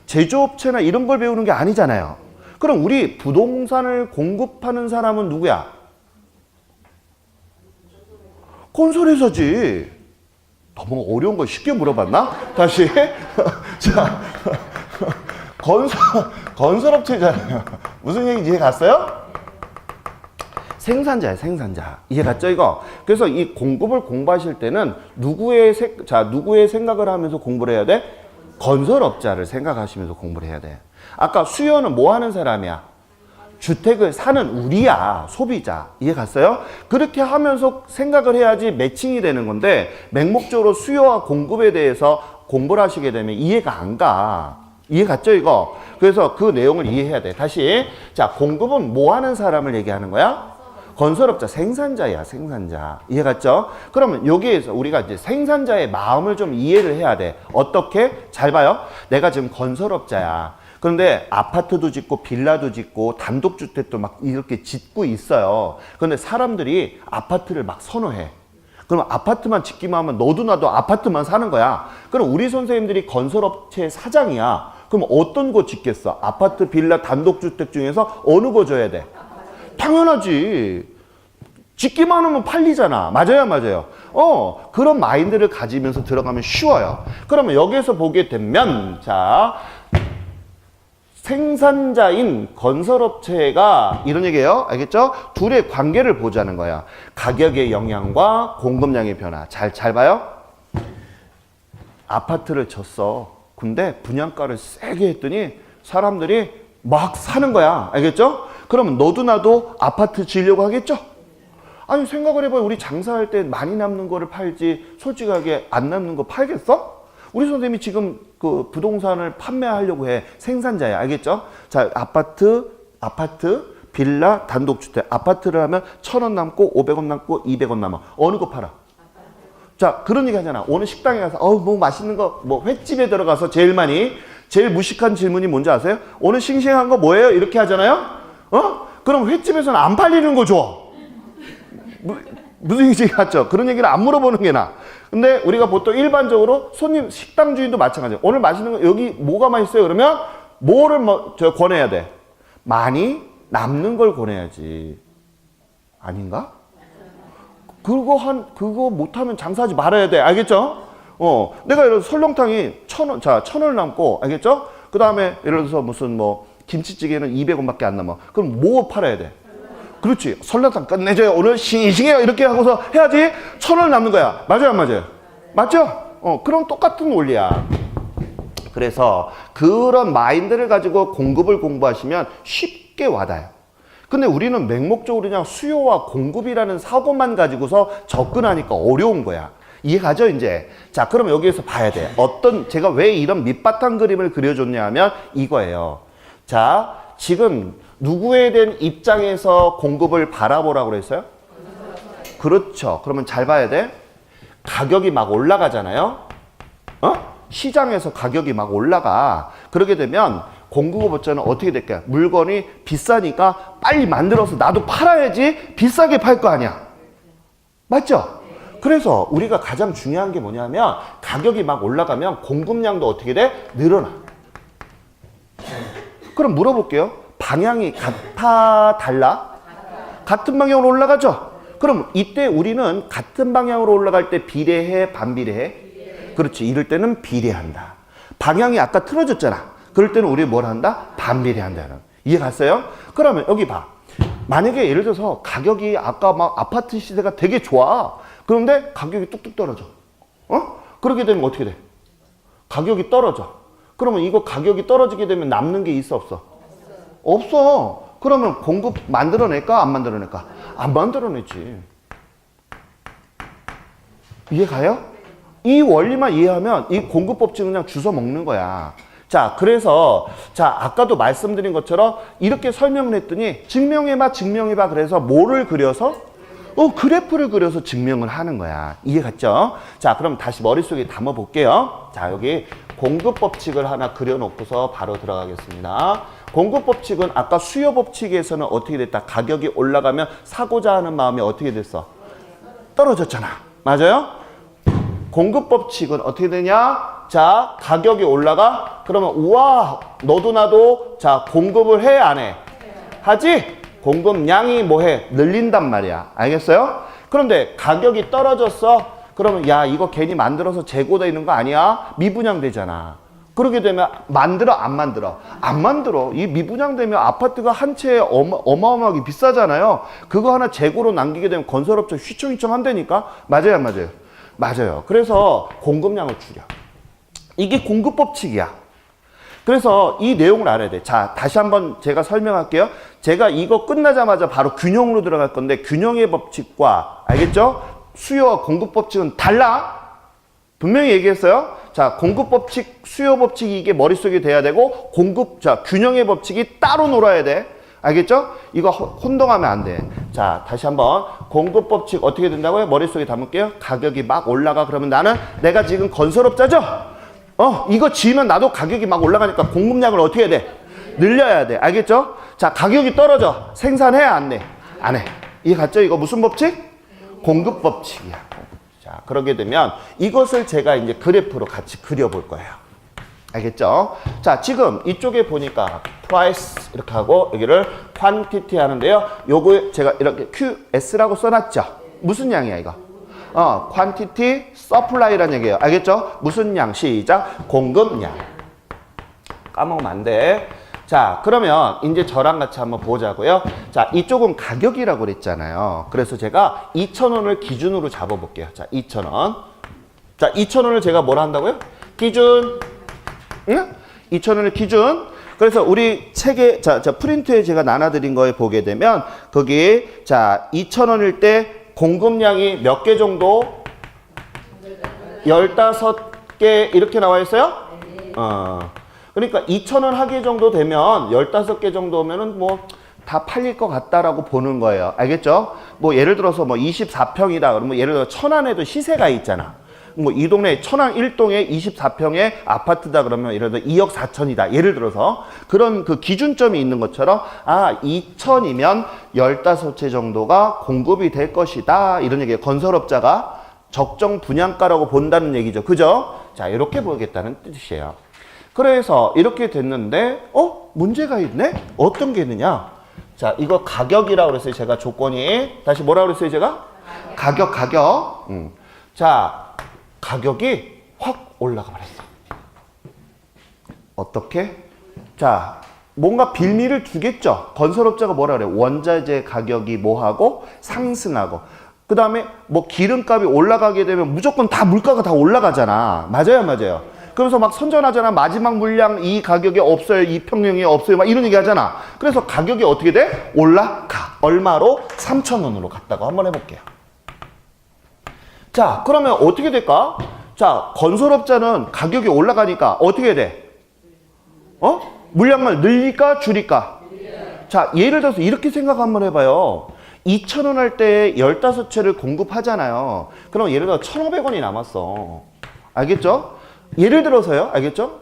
제조업체나 이런 걸 배우는 게 아니잖아요. 그럼 우리 부동산을 공급하는 사람은 누구야? 건설회사지. 너무 어려운 걸 쉽게 물어봤나? 다시. 자, 건설업체잖아요. 무슨 얘기인지 이해 갔어요? 생산자야, 생산자. 이해갔죠, 이거? 그래서 이 공급을 공부하실 때는 누구의 생각을 하면서 공부를 해야 돼? 건설업자를 생각하시면서 공부를 해야 돼. 아까 수요는 뭐 하는 사람이야? 주택을 사는 우리야, 소비자. 이해갔어요? 그렇게 하면서 생각을 해야지 매칭이 되는 건데 맹목적으로 수요와 공급에 대해서 공부를 하시게 되면 이해가 안 가. 이해갔죠, 이거? 그래서 그 내용을 이해해야 돼. 다시. 자, 공급은 뭐 하는 사람을 얘기하는 거야? 건설업자, 생산자야, 생산자. 이해갔죠? 그러면 여기에서 우리가 이제 생산자의 마음을 좀 이해를 해야 돼. 어떻게? 잘 봐요. 내가 지금 건설업자야. 그런데 아파트도 짓고 빌라도 짓고 단독주택도 막 이렇게 짓고 있어요. 그런데 사람들이 아파트를 막 선호해. 그럼 아파트만 짓기만 하면 너도 나도 아파트만 사는 거야. 그럼 우리 선생님들이 건설업체 사장이야. 그럼 어떤 거 짓겠어? 아파트, 빌라, 단독주택 중에서 어느 거 줘야 돼? 당연하지. 짓기만 하면 팔리잖아. 맞아요, 맞아요. 그런 마인드를 가지면서 들어가면 쉬워요. 그러면 여기에서 보게 되면, 자, 생산자인 건설업체가 이런 얘기예요. 알겠죠? 둘의 관계를 보자는 거야. 가격의 영향과 공급량의 변화. 잘 봐요. 아파트를 졌어. 근데 분양가를 세게 했더니 사람들이 막 사는 거야. 알겠죠? 그러면 너도 나도 아파트 지으려고 하겠죠? 아니 생각을 해봐요. 우리 장사할 때 많이 남는 거를 팔지 솔직하게 안 남는 거 팔겠어? 우리 선생님이 지금 그 부동산을 판매하려고 해. 생산자야. 알겠죠? 자, 아파트, 빌라, 단독주택. 아파트를 하면 1,000원 남고 500원 남고 200원 남아. 어느 거 팔아? 자, 그런 얘기 하잖아. 오늘 식당에 가서 뭐 맛있는 거 횟집에 들어가서 제일 무식한 질문이 뭔지 아세요? 오늘 싱싱한 거 뭐예요? 이렇게 하잖아요. 그럼 횟집에서는 안 팔리는 거 줘. 무슨 얘기지 같죠? 그런 얘기를 안 물어보는 게 나아. 근데 우리가 보통 일반적으로 손님, 식당 주인도 마찬가지예요. 오늘 맛있는 거, 여기 뭐가 맛있어요? 그러면 뭐를 권해야 돼? 많이 남는 걸 권해야지. 아닌가? 그거 못하면 장사하지 말아야 돼. 알겠죠? 내가 예를 들어서 설렁탕이 1,000원, 자, 1,000원 남고, 알겠죠? 그 다음에 예를 들어서 무슨 김치찌개는 200원밖에 안 남아. 그럼 뭐 팔아야 돼? 그렇지. 설렁탕 끝내줘요. 오늘 싱싱해요. 이렇게 하고서 해야지 1,000원 남는 거야. 맞아요, 안 맞아요? 맞죠? 그럼 똑같은 원리야. 그래서 그런 마인드를 가지고 공급을 공부하시면 쉽게 와닿아요. 근데 우리는 맹목적으로 그냥 수요와 공급이라는 사고만 가지고서 접근하니까 어려운 거야. 이해가죠, 이제? 자, 그럼 여기에서 봐야 돼. 제가 왜 이런 밑바탕 그림을 그려줬냐 하면 이거예요. 자, 지금 누구에 대한 입장에서 공급을 바라보라고 그랬어요? 그렇죠. 그러면 잘 봐야 돼. 가격이 막 올라가잖아요. 시장에서 가격이 막 올라가. 그러게 되면 공급업 업자는 어떻게 될까요? 물건이 비싸니까 빨리 만들어서 나도 팔아야지 비싸게 팔 거 아니야. 맞죠? 그래서 우리가 가장 중요한 게 뭐냐면 가격이 막 올라가면 공급량도 어떻게 돼? 늘어나. 그럼 물어볼게요. 방향이 같아, 달라? 같은 방향으로 올라가죠? 그럼 이때 우리는 같은 방향으로 올라갈 때 비례해, 반비례해? 그렇지. 이럴 때는 비례한다. 방향이 아까 틀어졌잖아. 그럴 때는 우리 뭘 한다? 반비례한다는. 이해 갔어요? 그러면 여기 봐. 만약에 예를 들어서 가격이 아까 막 아파트 시세가 되게 좋아. 그런데 가격이 뚝뚝 떨어져. 그렇게 되면 어떻게 돼? 가격이 떨어져. 그러면 이거 가격이 떨어지게 되면 남는 게 있어, 없어? 없어. 그러면 공급 만들어낼까? 안 만들어낼까? 안 만들어내지. 이해 가요? 이 원리만 이해하면 이 공급 법칙은 그냥 주워 먹는 거야. 자, 그래서 아까도 말씀드린 것처럼 이렇게 설명을 했더니 증명해봐. 그래서 뭐를 그려서? 그래프를 그려서 증명을 하는 거야. 이해 갔죠? 자, 그럼 다시 머릿속에 담아 볼게요. 자, 여기 공급 법칙을 하나 그려놓고서 바로 들어가겠습니다. 공급 법칙은 아까 수요 법칙에서는 어떻게 됐다? 가격이 올라가면 사고자 하는 마음이 어떻게 됐어? 떨어졌잖아. 맞아요? 공급 법칙은 어떻게 되냐? 자, 가격이 올라가? 그러면 우와, 너도 나도 자, 공급을 해, 안 해? 하지? 공급량이 뭐해? 늘린단 말이야. 알겠어요? 그런데 가격이 떨어졌어? 그러면 야, 이거 괜히 만들어서 재고되는 거 아니야? 미분양되잖아. 그러게 되면 만들어, 안 만들어? 안 만들어. 이 미분양되면 아파트가 한 채에 어마어마하게 비싸잖아요. 그거 하나 재고로 남기게 되면 건설업체 휘청휘청 한다니까? 맞아요, 안 맞아요? 맞아요. 그래서 공급량을 줄여. 이게 공급 법칙이야. 그래서 이 내용을 알아야 돼. 자, 다시 한번 제가 설명할게요. 제가 이거 끝나자마자 바로 균형으로 들어갈 건데 균형의 법칙과 알겠죠? 수요와 공급 법칙은 달라. 분명히 얘기했어요. 자, 공급 법칙, 수요 법칙이 이게 머릿속에 돼야 되고 균형의 법칙이 따로 놀아야 돼. 알겠죠? 이거 혼동하면 안 돼. 자, 다시 한번 공급 법칙 어떻게 된다고요? 머릿속에 담을게요. 가격이 막 올라가. 그러면 내가 지금 건설업자죠? 이거 지으면 나도 가격이 막 올라가니까 공급량을 어떻게 해야 돼? 늘려야 돼. 알겠죠? 자, 가격이 떨어져. 생산해, 안 해? 안 해. 이해 갔죠? 이거 무슨 법칙? 공급 법칙이야. 자, 그러게 되면 이것을 제가 이제 그래프로 같이 그려볼 거예요. 알겠죠? 자, 지금 이쪽에 보니까 price 이렇게 하고 여기를 quantity 하는데요. 요거 제가 이렇게 QS라고 써놨죠? 무슨 양이야, 이거? quantity supply라는 얘기예요. 알겠죠? 무슨 양? 시작. 공급량. 까먹으면 안 돼. 자, 그러면 이제 저랑 같이 한번 보자고요. 자, 이쪽은 가격이라고 그랬잖아요. 그래서 제가 2,000원을 기준으로 잡아볼게요. 자, 2,000원. 자, 2,000원을 제가 뭐라 한다고요? 기준. 응? 2,000원을 기준. 그래서 우리 책에, 자, 프린트에 제가 나눠드린 거에 보게 되면, 거기, 자, 2,000원일 때 공급량이 몇 개 정도? 15개 이렇게 나와 있어요? 그러니까 2,000원 하기 정도 되면 15개 정도면은 뭐 다 팔릴 것 같다라고 보는 거예요. 알겠죠? 뭐 예를 들어서 뭐 24평이다. 그러면 예를 들어 천안에도 시세가 있잖아. 뭐 이 동네 천안 1동에 24평의 아파트다 그러면 예를 들어 2억 4천이다. 예를 들어서 그런 그 기준점이 있는 것처럼 2,000이면 15채 정도가 공급이 될 것이다. 이런 얘기예요. 건설업자가 적정 분양가라고 본다는 얘기죠. 그죠? 자, 이렇게 보겠다는 뜻이에요. 그래서 이렇게 됐는데 문제가 있네? 어떤 게 있느냐? 자, 이거 가격이라고 그랬어요. 제가 조건이. 다시 뭐라고 그랬어요, 제가? 가격. 자, 가격이 확 올라가 버렸어. 어떻게? 자, 뭔가 빌미를 주겠죠. 건설업자가 뭐라 그래? 원자재 가격이 뭐하고? 상승하고. 그 다음에 뭐 기름값이 올라가게 되면 무조건 다 물가가 다 올라가잖아. 맞아요, 맞아요. 그래서 막 선전하잖아. 마지막 물량 이 가격에 없어요. 이 평형이 없어요. 막 이런 얘기 하잖아. 그래서 가격이 어떻게 돼? 올라가. 얼마로? 3,000원으로 갔다고 한번 해볼게요. 자, 그러면 어떻게 될까? 자, 건설업자는 가격이 올라가니까 어떻게 돼? 물량을 늘릴까? 줄일까? 자, 예를 들어서 이렇게 생각 한번 해봐요. 2,000원 할 때 15채를 공급하잖아요. 그럼 예를 들어 1,500원이 남았어. 알겠죠? 예를 들어서요. 알겠죠?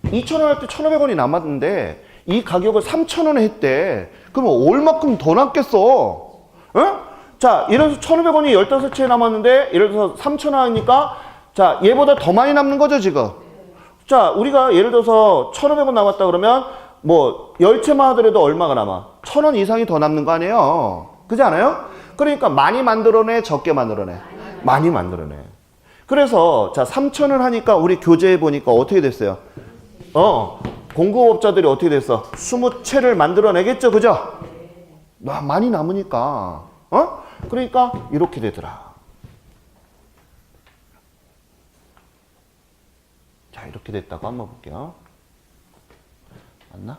2,000원 할 때 1,500원이 남았는데 이 가격을 3,000원에 했대. 그럼 얼마큼 더 남겠어? 응? 자, 예를 들어서 1,500원이 15채 남았는데 예를 들어서 3,000원 하니까 자, 얘보다 더 많이 남는 거죠, 지금? 자, 우리가 예를 들어서 1,500원 남았다 그러면 뭐 10채만 하더라도 얼마가 남아? 1,000원 이상이 더 남는 거 아니에요? 그렇지 않아요? 그러니까 많이 만들어내, 적게 만들어내? 많이 만들어내. 그래서 자, 3,000원 하니까 우리 교재에 보니까 어떻게 됐어요? 공급업자들이 어떻게 됐어? 20채를 만들어내겠죠, 그죠? 많이 남으니까. 그러니까 이렇게 되더라. 자, 이렇게 됐다고 한번 볼게요. 맞나?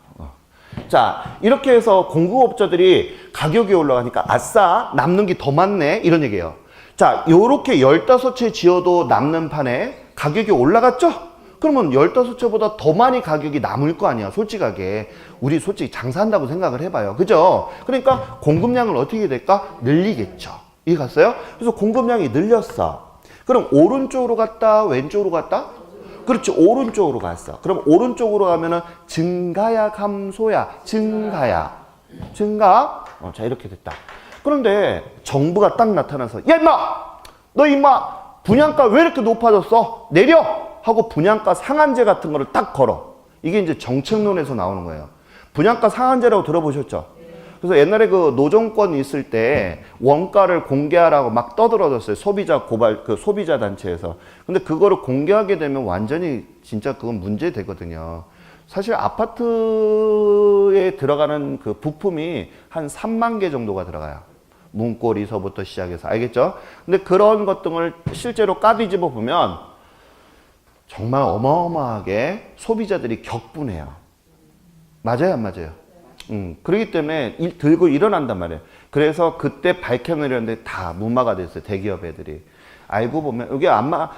자, 이렇게 해서 공급업자들이 가격이 올라가니까 아싸, 남는 게 더 많네, 이런 얘기예요. 자, 요렇게 15채 지어도 남는 판에 가격이 올라갔죠? 그러면 15채보다 더 많이 가격이 남을 거 아니야, 솔직하게. 우리 솔직히 장사한다고 생각을 해봐요. 그죠? 그러니까 공급량을 어떻게 될까? 늘리겠죠. 이해 갔어요? 그래서 공급량이 늘렸어. 그럼 오른쪽으로 갔다, 왼쪽으로 갔다? 그렇지, 오른쪽으로 갔어. 그럼 오른쪽으로 가면은 증가야, 감소야? 증가야. 증가? 자, 이렇게 됐다. 그런데 정부가 딱 나타나서 야, 임마! 너 임마! 분양가 왜 이렇게 높아졌어? 내려! 하고 분양가 상한제 같은 거를 딱 걸어. 이게 이제 정책론에서 나오는 거예요. 분양가 상한제라고 들어보셨죠? 그래서 옛날에 그 노정권 있을 때 원가를 공개하라고 막 떠들어졌어요. 소비자 단체에서. 근데 그거를 공개하게 되면 완전히 진짜 그건 문제 되거든요. 사실 아파트에 들어가는 그 부품이 한 3만 개 정도가 들어가요. 문고리서부터 시작해서. 알겠죠? 근데 그런 것들을 실제로 까뒤집어 보면 정말 어마어마하게 소비자들이 격분해요. 맞아요, 안 맞아요? 그렇기 때문에 들고 일어난단 말이에요. 그래서 그때 밝혀내려는데 다 무마가 됐어요. 대기업 애들이. 알고 보면 여기 아마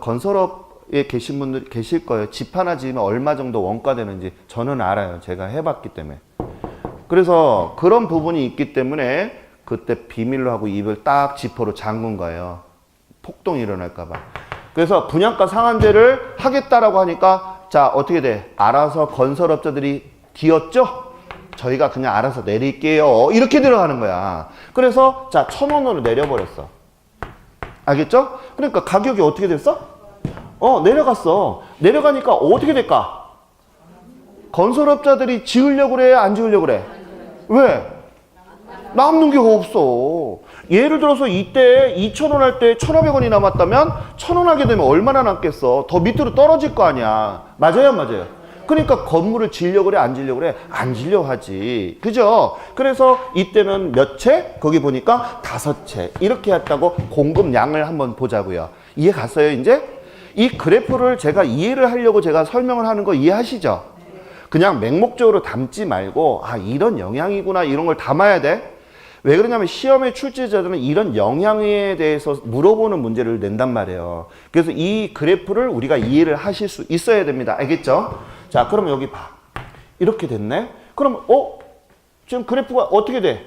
건설업에 계신 분들 계실 거예요. 집 하나 지으면 얼마 정도 원가 되는지 저는 알아요. 제가 해봤기 때문에. 그래서 그런 부분이 있기 때문에 그때 비밀로 하고 입을 딱 지퍼로 잠근 거예요. 폭동이 일어날까 봐. 그래서 분양가 상한제를 하겠다라고 하니까 자, 어떻게 돼? 알아서 건설업자들이 뒤었죠? 저희가 그냥 알아서 내릴게요. 이렇게 들어가는 거야. 그래서 자, 1,000원으로 내려버렸어. 알겠죠? 그러니까 가격이 어떻게 됐어? 내려갔어. 내려가니까 어떻게 될까? 건설업자들이 지으려고 그래? 안 지으려고 그래? 왜? 남는 게 없어. 예를 들어서 이때 2,000원 할 때 1,500원이 남았다면 1,000원 하게 되면 얼마나 남겠어? 더 밑으로 떨어질 거 아니야. 맞아요, 안 맞아요? 그러니까 건물을 지으려고 그래, 안 지으려고 그래? 안 지으려고 하지. 그죠? 그래서 이때는 몇 채? 거기 보니까 5채. 이렇게 했다고 공급량을 한번 보자고요. 이해 갔어요, 이제? 이 그래프를 제가 이해를 하려고 제가 설명을 하는 거 이해하시죠? 그냥 맹목적으로 담지 말고 이런 영향이구나 이런 걸 담아야 돼. 왜 그러냐면 시험의 출제자들은 이런 영향에 대해서 물어보는 문제를 낸단 말이에요. 그래서 이 그래프를 우리가 이해를 하실 수 있어야 됩니다. 알겠죠? 자, 그럼 여기 봐. 이렇게 됐네? 그럼 지금 그래프가 어떻게 돼?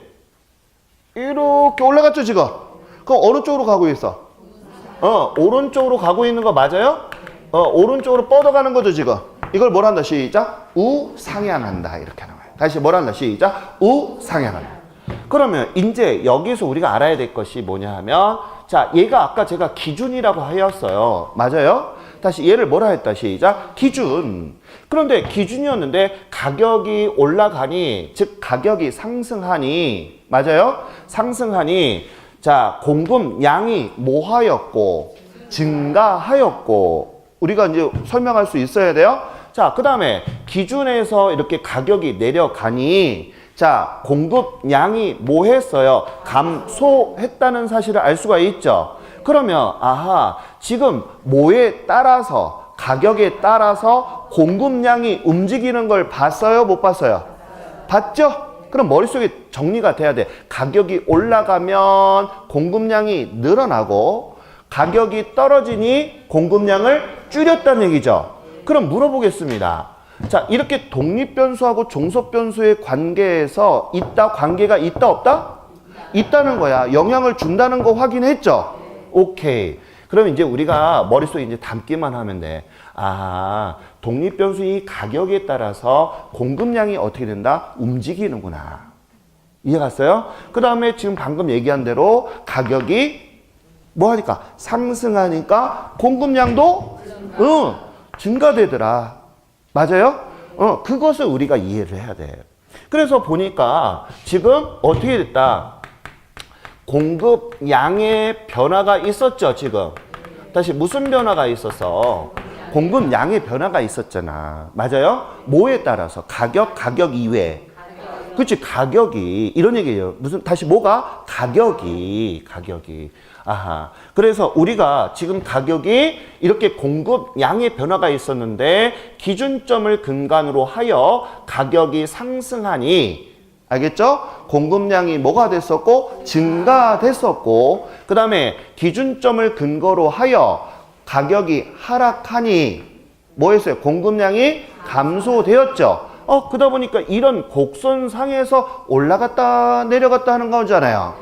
이렇게 올라갔죠, 지금? 그럼 어느 쪽으로 가고 있어? 오른쪽으로 가고 있는 거 맞아요? 오른쪽으로 뻗어가는 거죠, 지금? 이걸 뭐라 한다? 시작. 우상향한다. 이렇게 하는 거예요. 다시 뭐라 한다? 시작. 우상향한다. 그러면 이제 여기서 우리가 알아야 될 것이 뭐냐 하면 자, 얘가 아까 제가 기준이라고 하였어요. 맞아요? 다시 얘를 뭐라 했다? 시작. 기준. 그런데 기준이었는데 가격이 올라가니, 즉 가격이 상승하니, 맞아요? 상승하니 자, 공급량이 뭐하였고 증가하였고 우리가 이제 설명할 수 있어야 돼요. 자, 그 다음에 기준에서 이렇게 가격이 내려가니 자, 공급량이 뭐 했어요? 감소했다는 사실을 알 수가 있죠. 그러면 지금 뭐에 따라서 가격에 따라서 공급량이 움직이는 걸 봤어요? 못 봤어요? 봤죠? 그럼 머릿속에 정리가 돼야 돼. 가격이 올라가면 공급량이 늘어나고 가격이 떨어지니 공급량을 줄였다는 얘기죠. 그럼 물어보겠습니다. 자, 이렇게 독립변수하고 종속변수의 관계에서 관계가 있다 없다? 있다는 거야. 영향을 준다는 거 확인했죠? 오케이. 그럼 이제 우리가 머릿속에 이제 담기만 하면 돼. 아, 독립변수의 가격에 따라서 공급량이 어떻게 된다? 움직이는구나. 이해 갔어요? 그 다음에 지금 방금 얘기한 대로 가격이 뭐 하니까? 상승하니까 공급량도 증가되더라. 맞아요? 그것을 우리가 이해를 해야 돼. 그래서 보니까 지금 어떻게 됐다? 공급량의 변화가 있었죠, 지금. 다시 무슨 변화가 있었어? 공급량의 변화가 있었잖아. 맞아요? 뭐에 따라서? 가격 이외에. 그치, 가격이. 이런 얘기예요. 다시 뭐가? 가격이. 아하. 그래서 우리가 지금 가격이 이렇게 공급량의 변화가 있었는데 기준점을 근간으로 하여 가격이 상승하니, 알겠죠? 공급량이 뭐가 됐었고? 증가됐었고, 그 다음에 기준점을 근거로 하여 가격이 하락하니 뭐 했어요? 공급량이 감소되었죠. 그러다 보니까 이런 곡선상에서 올라갔다 내려갔다 하는 거잖아요.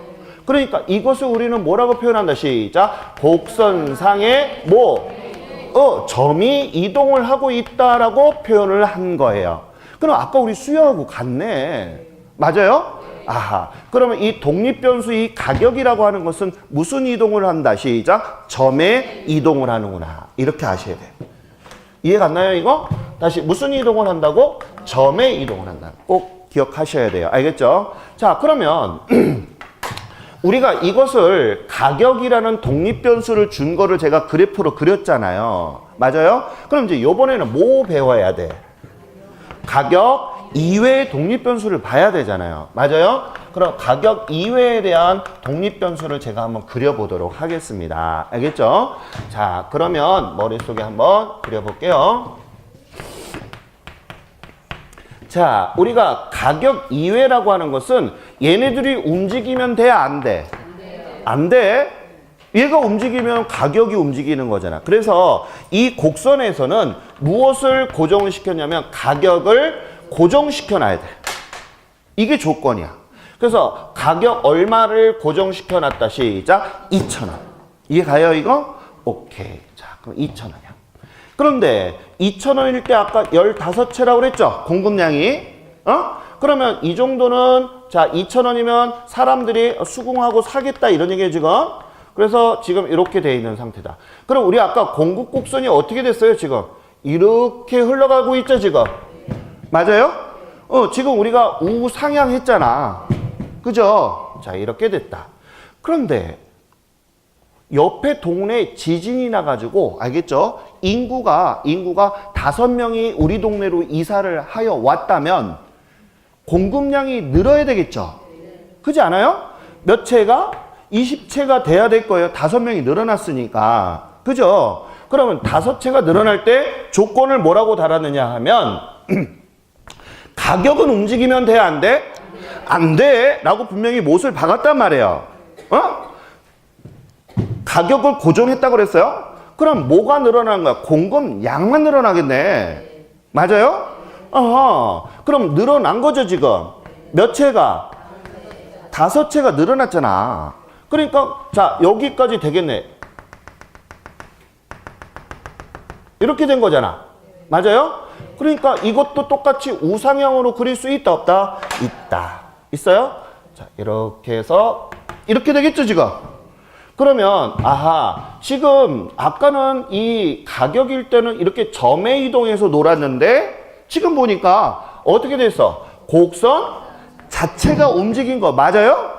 그러니까 이것을 우리는 뭐라고 표현한다? 시작. 곡선상에 점이 이동을 하고 있다라고 표현을 한 거예요. 그럼 아까 우리 수요하고 같네. 맞아요? 아하. 그러면 이 독립변수 이 가격이라고 하는 것은 무슨 이동을 한다? 시작. 점에 이동을 하는구나. 이렇게 아셔야 돼요. 이해 갔나요, 이거? 다시 무슨 이동을 한다고? 점에 이동을 한다. 꼭 기억하셔야 돼요. 알겠죠? 자, 그러면 우리가 이것을 가격이라는 독립변수를 준 거를 제가 그래프로 그렸잖아요. 맞아요? 그럼 이제 요번에는 뭐 배워야 돼? 가격 이외의 독립변수를 봐야 되잖아요. 맞아요? 그럼 가격 이외에 대한 독립변수를 제가 한번 그려보도록 하겠습니다. 알겠죠? 자, 그러면 머릿속에 한번 그려볼게요. 자, 우리가 가격 이외라고 하는 것은 얘네들이 움직이면 돼, 안 돼? 안 돼. 얘가 움직이면 가격이 움직이는 거잖아. 그래서 이 곡선에서는 무엇을 고정을 시켰냐면 가격을 고정시켜 놔야 돼. 이게 조건이야. 그래서 가격 얼마를 고정시켜 놨다. 시작. 2,000원. 이해 가요, 이거? 오케이. 자, 그럼 2,000원이야. 그런데 2,000원일 때 아까 15채라고 그랬죠? 공급량이. 그러면 이 정도는 자, 2,000원이면 사람들이 수긍하고 사겠다 이런 얘기예요, 지금. 그래서 지금 이렇게 돼 있는 상태다. 그럼 우리 아까 공급 곡선이 어떻게 됐어요, 지금? 이렇게 흘러가고 있죠, 지금. 맞아요? 지금 우리가 우상향 했잖아. 그죠? 자, 이렇게 됐다. 그런데 옆에 동네에 지진이 나가지고, 알겠죠? 인구가 5명이 우리 동네로 이사를 하여 왔다면 공급량이 늘어야 되겠죠? 그렇지 않아요? 몇 채가? 20채가 돼야 될 거예요. 5명이 늘어났으니까. 그죠? 그러면 5채가 늘어날 때 조건을 뭐라고 달았느냐 하면 가격은 움직이면 돼, 안 돼? 안 돼! 라고 분명히 못을 박았단 말이에요. 가격을 고정했다고 그랬어요? 그럼 뭐가 늘어나는 거야? 공급량만 늘어나겠네. 맞아요? 그럼 늘어난 거죠, 지금. 몇 채가? 5채가 늘어났잖아. 그러니까 자, 여기까지 되겠네. 이렇게 된 거잖아. 맞아요? 그러니까 이것도 똑같이 우상향으로 그릴 수 있다, 없다? 있다. 있어요? 자, 이렇게 해서 이렇게 되겠죠, 지금? 그러면 아하, 지금 아까는 이 가격일 때는 이렇게 점에 이동해서 놀았는데 지금 보니까 어떻게 됐어? 곡선 자체가 움직인 거 맞아요?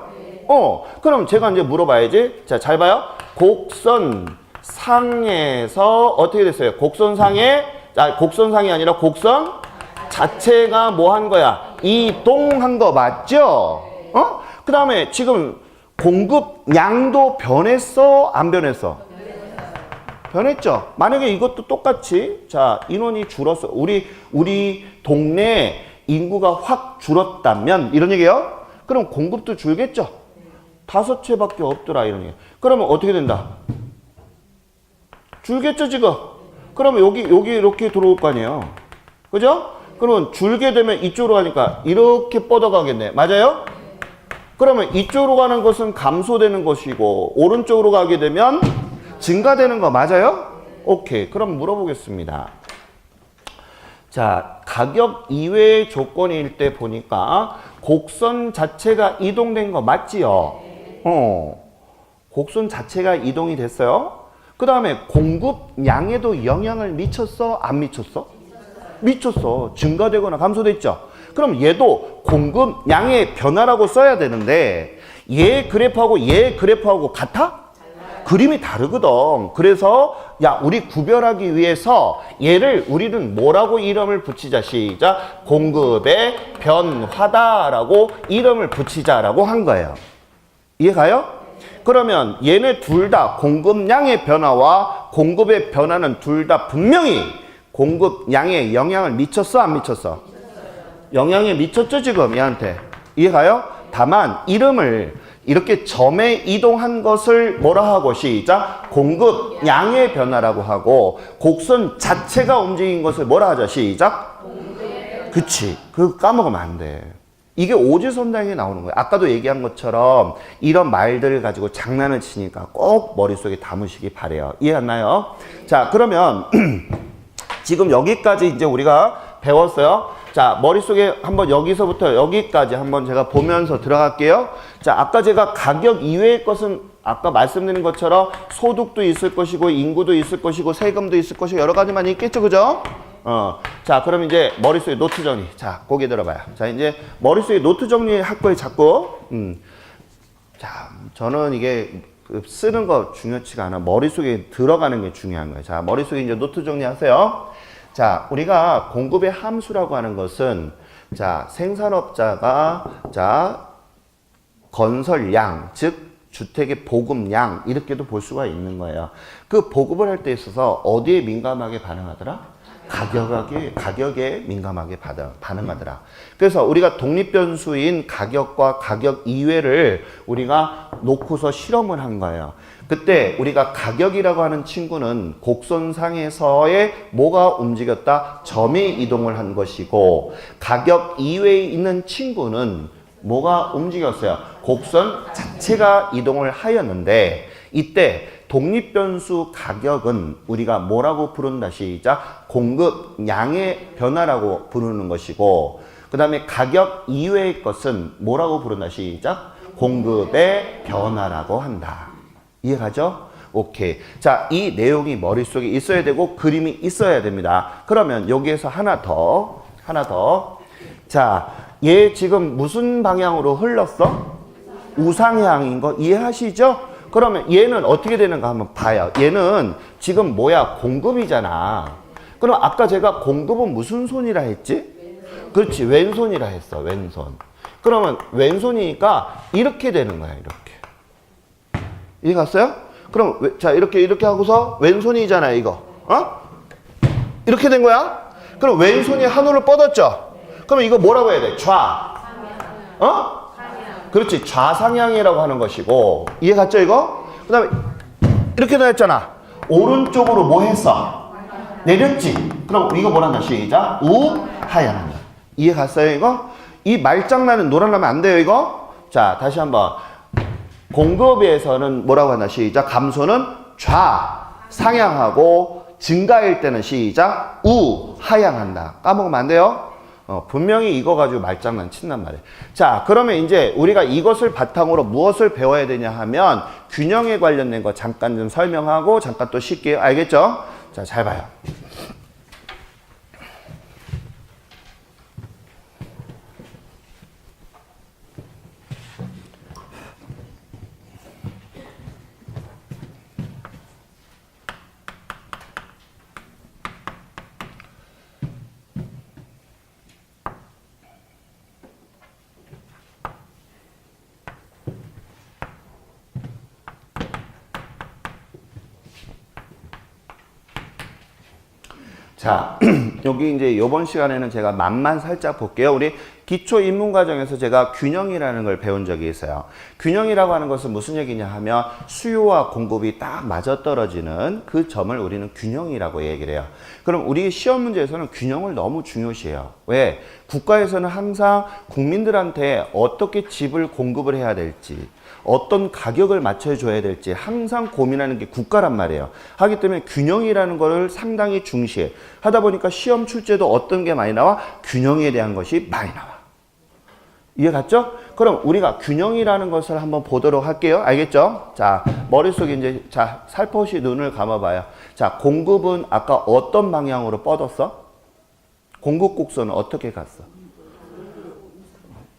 그럼 제가 이제 물어봐야지. 자, 잘 봐요. 곡선 상에서 어떻게 됐어요? 곡선상이 아니라 곡선 자체가 뭐 한 거야? 이동한 거 맞죠? 그 다음에 지금 공급량도 변했어? 안 변했어? 변했죠. 만약에 이것도 똑같이 자 인원이 줄었어. 우리 동네 인구가 확 줄었다면 이런 얘기예요. 그럼 공급도 줄겠죠. 5채밖에 없더라 이런 얘기. 그러면 어떻게 된다? 줄겠죠 지금. 그러면 여기 이렇게 들어올 거 아니에요. 그죠? 그러면 줄게 되면 이쪽으로 가니까 이렇게 뻗어가겠네. 맞아요? 그러면 이쪽으로 가는 것은 감소되는 것이고 오른쪽으로 가게 되면 증가되는 거 맞아요? 오케이. 그럼 물어보겠습니다. 자, 가격 이외의 조건일 때 보니까 곡선 자체가 이동된 거 맞지요? 곡선 자체가 이동이 됐어요. 그 다음에 공급량에도 영향을 미쳤어? 안 미쳤어? 미쳤어. 증가되거나 감소됐죠? 그럼 얘도 공급량의 변화라고 써야 되는데 얘 그래프하고 얘 그래프하고 같아? 그림이 다르거든. 그래서 야 우리 구별하기 위해서 얘를 우리는 뭐라고 이름을 붙이자. 시작. 공급의 변화다라고 이름을 붙이자라고 한 거예요. 이해가요? 그러면 얘네 둘 다 공급량의 변화와 공급의 변화는 둘 다 분명히 공급량에 영향을 미쳤어 안 미쳤어? 영향이 미쳤죠 지금 얘한테. 이해가요? 다만 이름을 이렇게 점에 이동한 것을 뭐라 하고 시작. 공급량의 변화라고 하고 곡선 자체가 움직인 것을 뭐라 하자. 시작. 그치. 그거 까먹으면 안 돼. 이게 오지선다형에 나오는 거예요. 아까도 얘기한 것처럼 이런 말들을 가지고 장난을 치니까 꼭 머릿속에 담으시기 바래요. 이해 안 나요? 자 그러면 지금 여기까지 이제 우리가 배웠어요. 자 머릿속에 한번 여기서부터 여기까지 한번 제가 보면서 들어갈게요. 자 아까 제가 가격 이외의 것은 아까 말씀드린 것처럼 소득도 있을 것이고 인구도 있을 것이고 세금도 있을 것이고 여러 가지만 있겠죠. 그죠? 자 그럼 이제 머릿속에 노트 정리. 자 고개 들어봐요. 자 이제 머릿속에 노트 정리할 거예요 자꾸. 자 저는 이게 쓰는 거 중요치가 않아. 머릿속에 들어가는 게 중요한 거예요. 자 머릿속에 이제 노트 정리하세요. 자 우리가 공급의 함수라고 하는 것은 자 생산업자가 자 건설량 즉 주택의 보급량 이렇게도 볼 수가 있는 거예요. 그 보급을 할 때 있어서 어디에 민감하게 반응하더라? 가격에 민감하게 반응하더라. 그래서 우리가 독립변수인 가격과 가격 이외를 우리가 놓고서 실험을 한 거예요. 그때 우리가 가격이라고 하는 친구는 곡선상에서의 뭐가 움직였다? 점이 이동을 한 것이고 가격 이외에 있는 친구는 뭐가 움직였어요? 곡선 자체가 이동을 하였는데 이때 독립변수 가격은 우리가 뭐라고 부른다? 시작. 공급량의 변화라고 부르는 것이고 그 다음에 가격 이외의 것은 뭐라고 부른다? 시작. 공급의 변화라고 한다. 이해가죠? 오케이. 자, 이 내용이 머릿속에 있어야 되고 그림이 있어야 됩니다. 그러면 여기에서 하나 더. 자, 얘 지금 무슨 방향으로 흘렀어? 우상향인 거 이해하시죠? 그러면 얘는 어떻게 되는가 한번 봐요. 얘는 지금 뭐야? 공급이잖아. 그럼 아까 제가 공급은 무슨 손이라 했지? 그렇지. 왼손이라 했어. 왼손. 그러면 왼손이니까 이렇게 되는 거야. 이렇게. 이해 갔어요? 그럼 자 이렇게 하고서 왼손이잖아요. 이거. 이렇게 된 거야? 그럼 왼손이 하늘을 뻗었죠? 그럼 이거 뭐라고 해야 돼? 그렇지. 좌상향이라고 하는 것이고 이해 갔죠 이거? 그 다음에 이렇게 나왔잖아. 오른쪽으로 뭐 했어? 내렸지. 그럼 이거 뭐란다? 시작. 우하향한다. 이해 갔어요 이거? 이 말장난은 놀아나면 안 돼요 이거? 자 다시 한번. 공급에서는 뭐라고 하나? 시작. 감소는 좌상향하고 증가일 때는 시작. 우하향한다. 까먹으면 안 돼요? 분명히 이거 가지고 말장난 친단 말이에요. 자, 그러면 이제 우리가 이것을 바탕으로 무엇을 배워야 되냐 하면 균형에 관련된 거 잠깐 좀 설명하고 잠깐 또 쉴게요. 알겠죠? 자, 잘 봐요. 자, 여기 이제 이번 시간에는 제가 맛만 살짝 볼게요. 우리 기초 입문 과정에서 제가 균형이라는 걸 배운 적이 있어요. 균형이라고 하는 것은 무슨 얘기냐 하면 수요와 공급이 딱 맞아떨어지는 그 점을 우리는 균형이라고 얘기를 해요. 그럼 우리 시험 문제에서는 균형을 너무 중요시해요. 왜? 국가에서는 항상 국민들한테 어떻게 집을 공급을 해야 될지, 어떤 가격을 맞춰줘야 될지 항상 고민하는 게 국가란 말이에요. 하기 때문에 균형이라는 거를 상당히 중시해. 하다 보니까 시험 출제도 어떤 게 많이 나와? 균형에 대한 것이 많이 나와. 이해 갔죠? 그럼 우리가 균형이라는 것을 한번 보도록 할게요. 알겠죠? 자, 머릿속에 이제, 자, 살포시 눈을 감아봐요. 자, 공급은 아까 어떤 방향으로 뻗었어? 공급 곡선은 어떻게 갔어?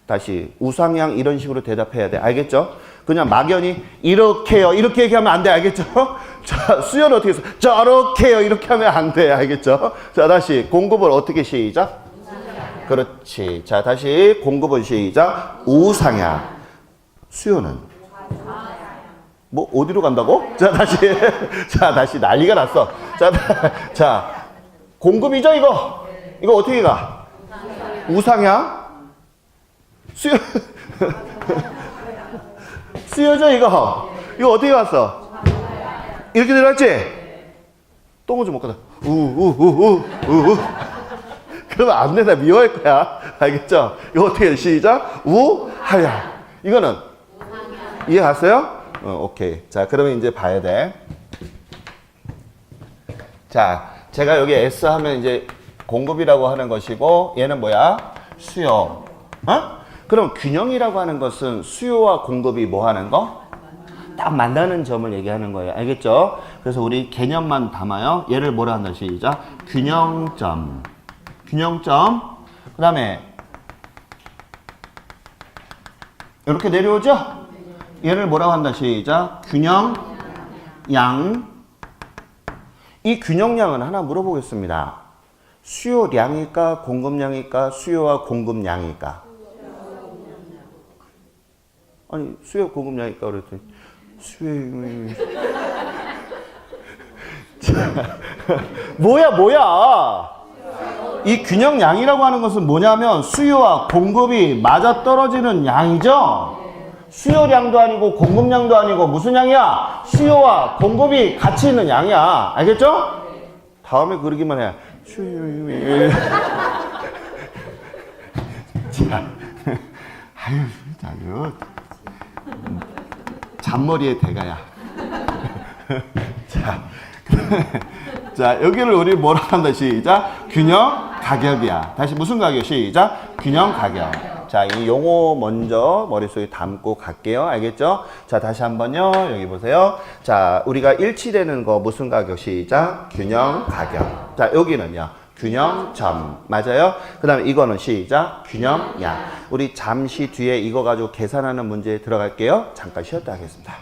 다시 우상향 이런 식으로 대답해야 돼. 알겠죠? 그냥 막연히 이렇게요. 이렇게 얘기하면 안 돼. 알겠죠? 자, 수요는 어떻게 해서 저렇게요. 이렇게 하면 안 돼. 알겠죠? 자, 다시 공급을 어떻게 시작? 그렇지. 자, 다시 공급은 시작. 우상향. 수요는? 뭐 어디로 간다고? 자, 다시. 자, 다시 난리가 났어. 자, 공급이죠, 이거? 이거 어떻게 가? 우상향? 수요. 수요죠, 이거? 이거 어떻게 갔어? 이렇게 내려왔지? 똥을 좀 먹거든. 그러면 안 된다. 미워할 거야. 알겠죠? 이거 어떻게 해? 시작. 우하야. 이거는? 이해 갔어요? 오케이. 자, 그러면 이제 봐야 돼. 자, 제가 여기 S 하면 이제 공급이라고 하는 것이고, 얘는 뭐야? 수요. 어? 그럼 균형이라고 하는 것은 수요와 공급이 뭐 하는 거? 딱 만나는 점을 얘기하는 거예요. 알겠죠? 그래서 우리 개념만 담아요. 얘를 뭐라 한다? 시작. 균형점. 균형점. 그 다음에 이렇게 내려오죠? 얘를 뭐라고 한다? 시작. 균형양. 이 균형량은 하나 물어보겠습니다. 수요량일까? 공급량일까? 수요와 공급량일까? 아니, 수요 공급량일까? 그랬더니 수요... 뭐야? 이 균형량이라고 하는 것은 뭐냐면 수요와 공급이 맞아떨어지는 양이죠. 수요량도 아니고 공급량도 아니고 무슨 양이야? 수요와 공급이 같이 있는 양이야. 알겠죠? 다음에 그러기만 해. 자, 아유, 잔머리의 대가야. 자, 여기를 우리 뭐라고 한다? 시작. 균형 가격이야. 다시 무슨 가격? 시작. 균형 가격. 자, 이 용어 먼저 머릿속에 담고 갈게요. 알겠죠? 자, 다시 한번요. 여기 보세요. 자, 우리가 일치되는 거 무슨 가격? 시작. 균형 가격. 자, 여기는요. 균형점. 맞아요? 그 다음에 이거는 시작. 균형량. 우리 잠시 뒤에 이거 가지고 계산하는 문제에 들어갈게요. 잠깐 쉬었다 하겠습니다.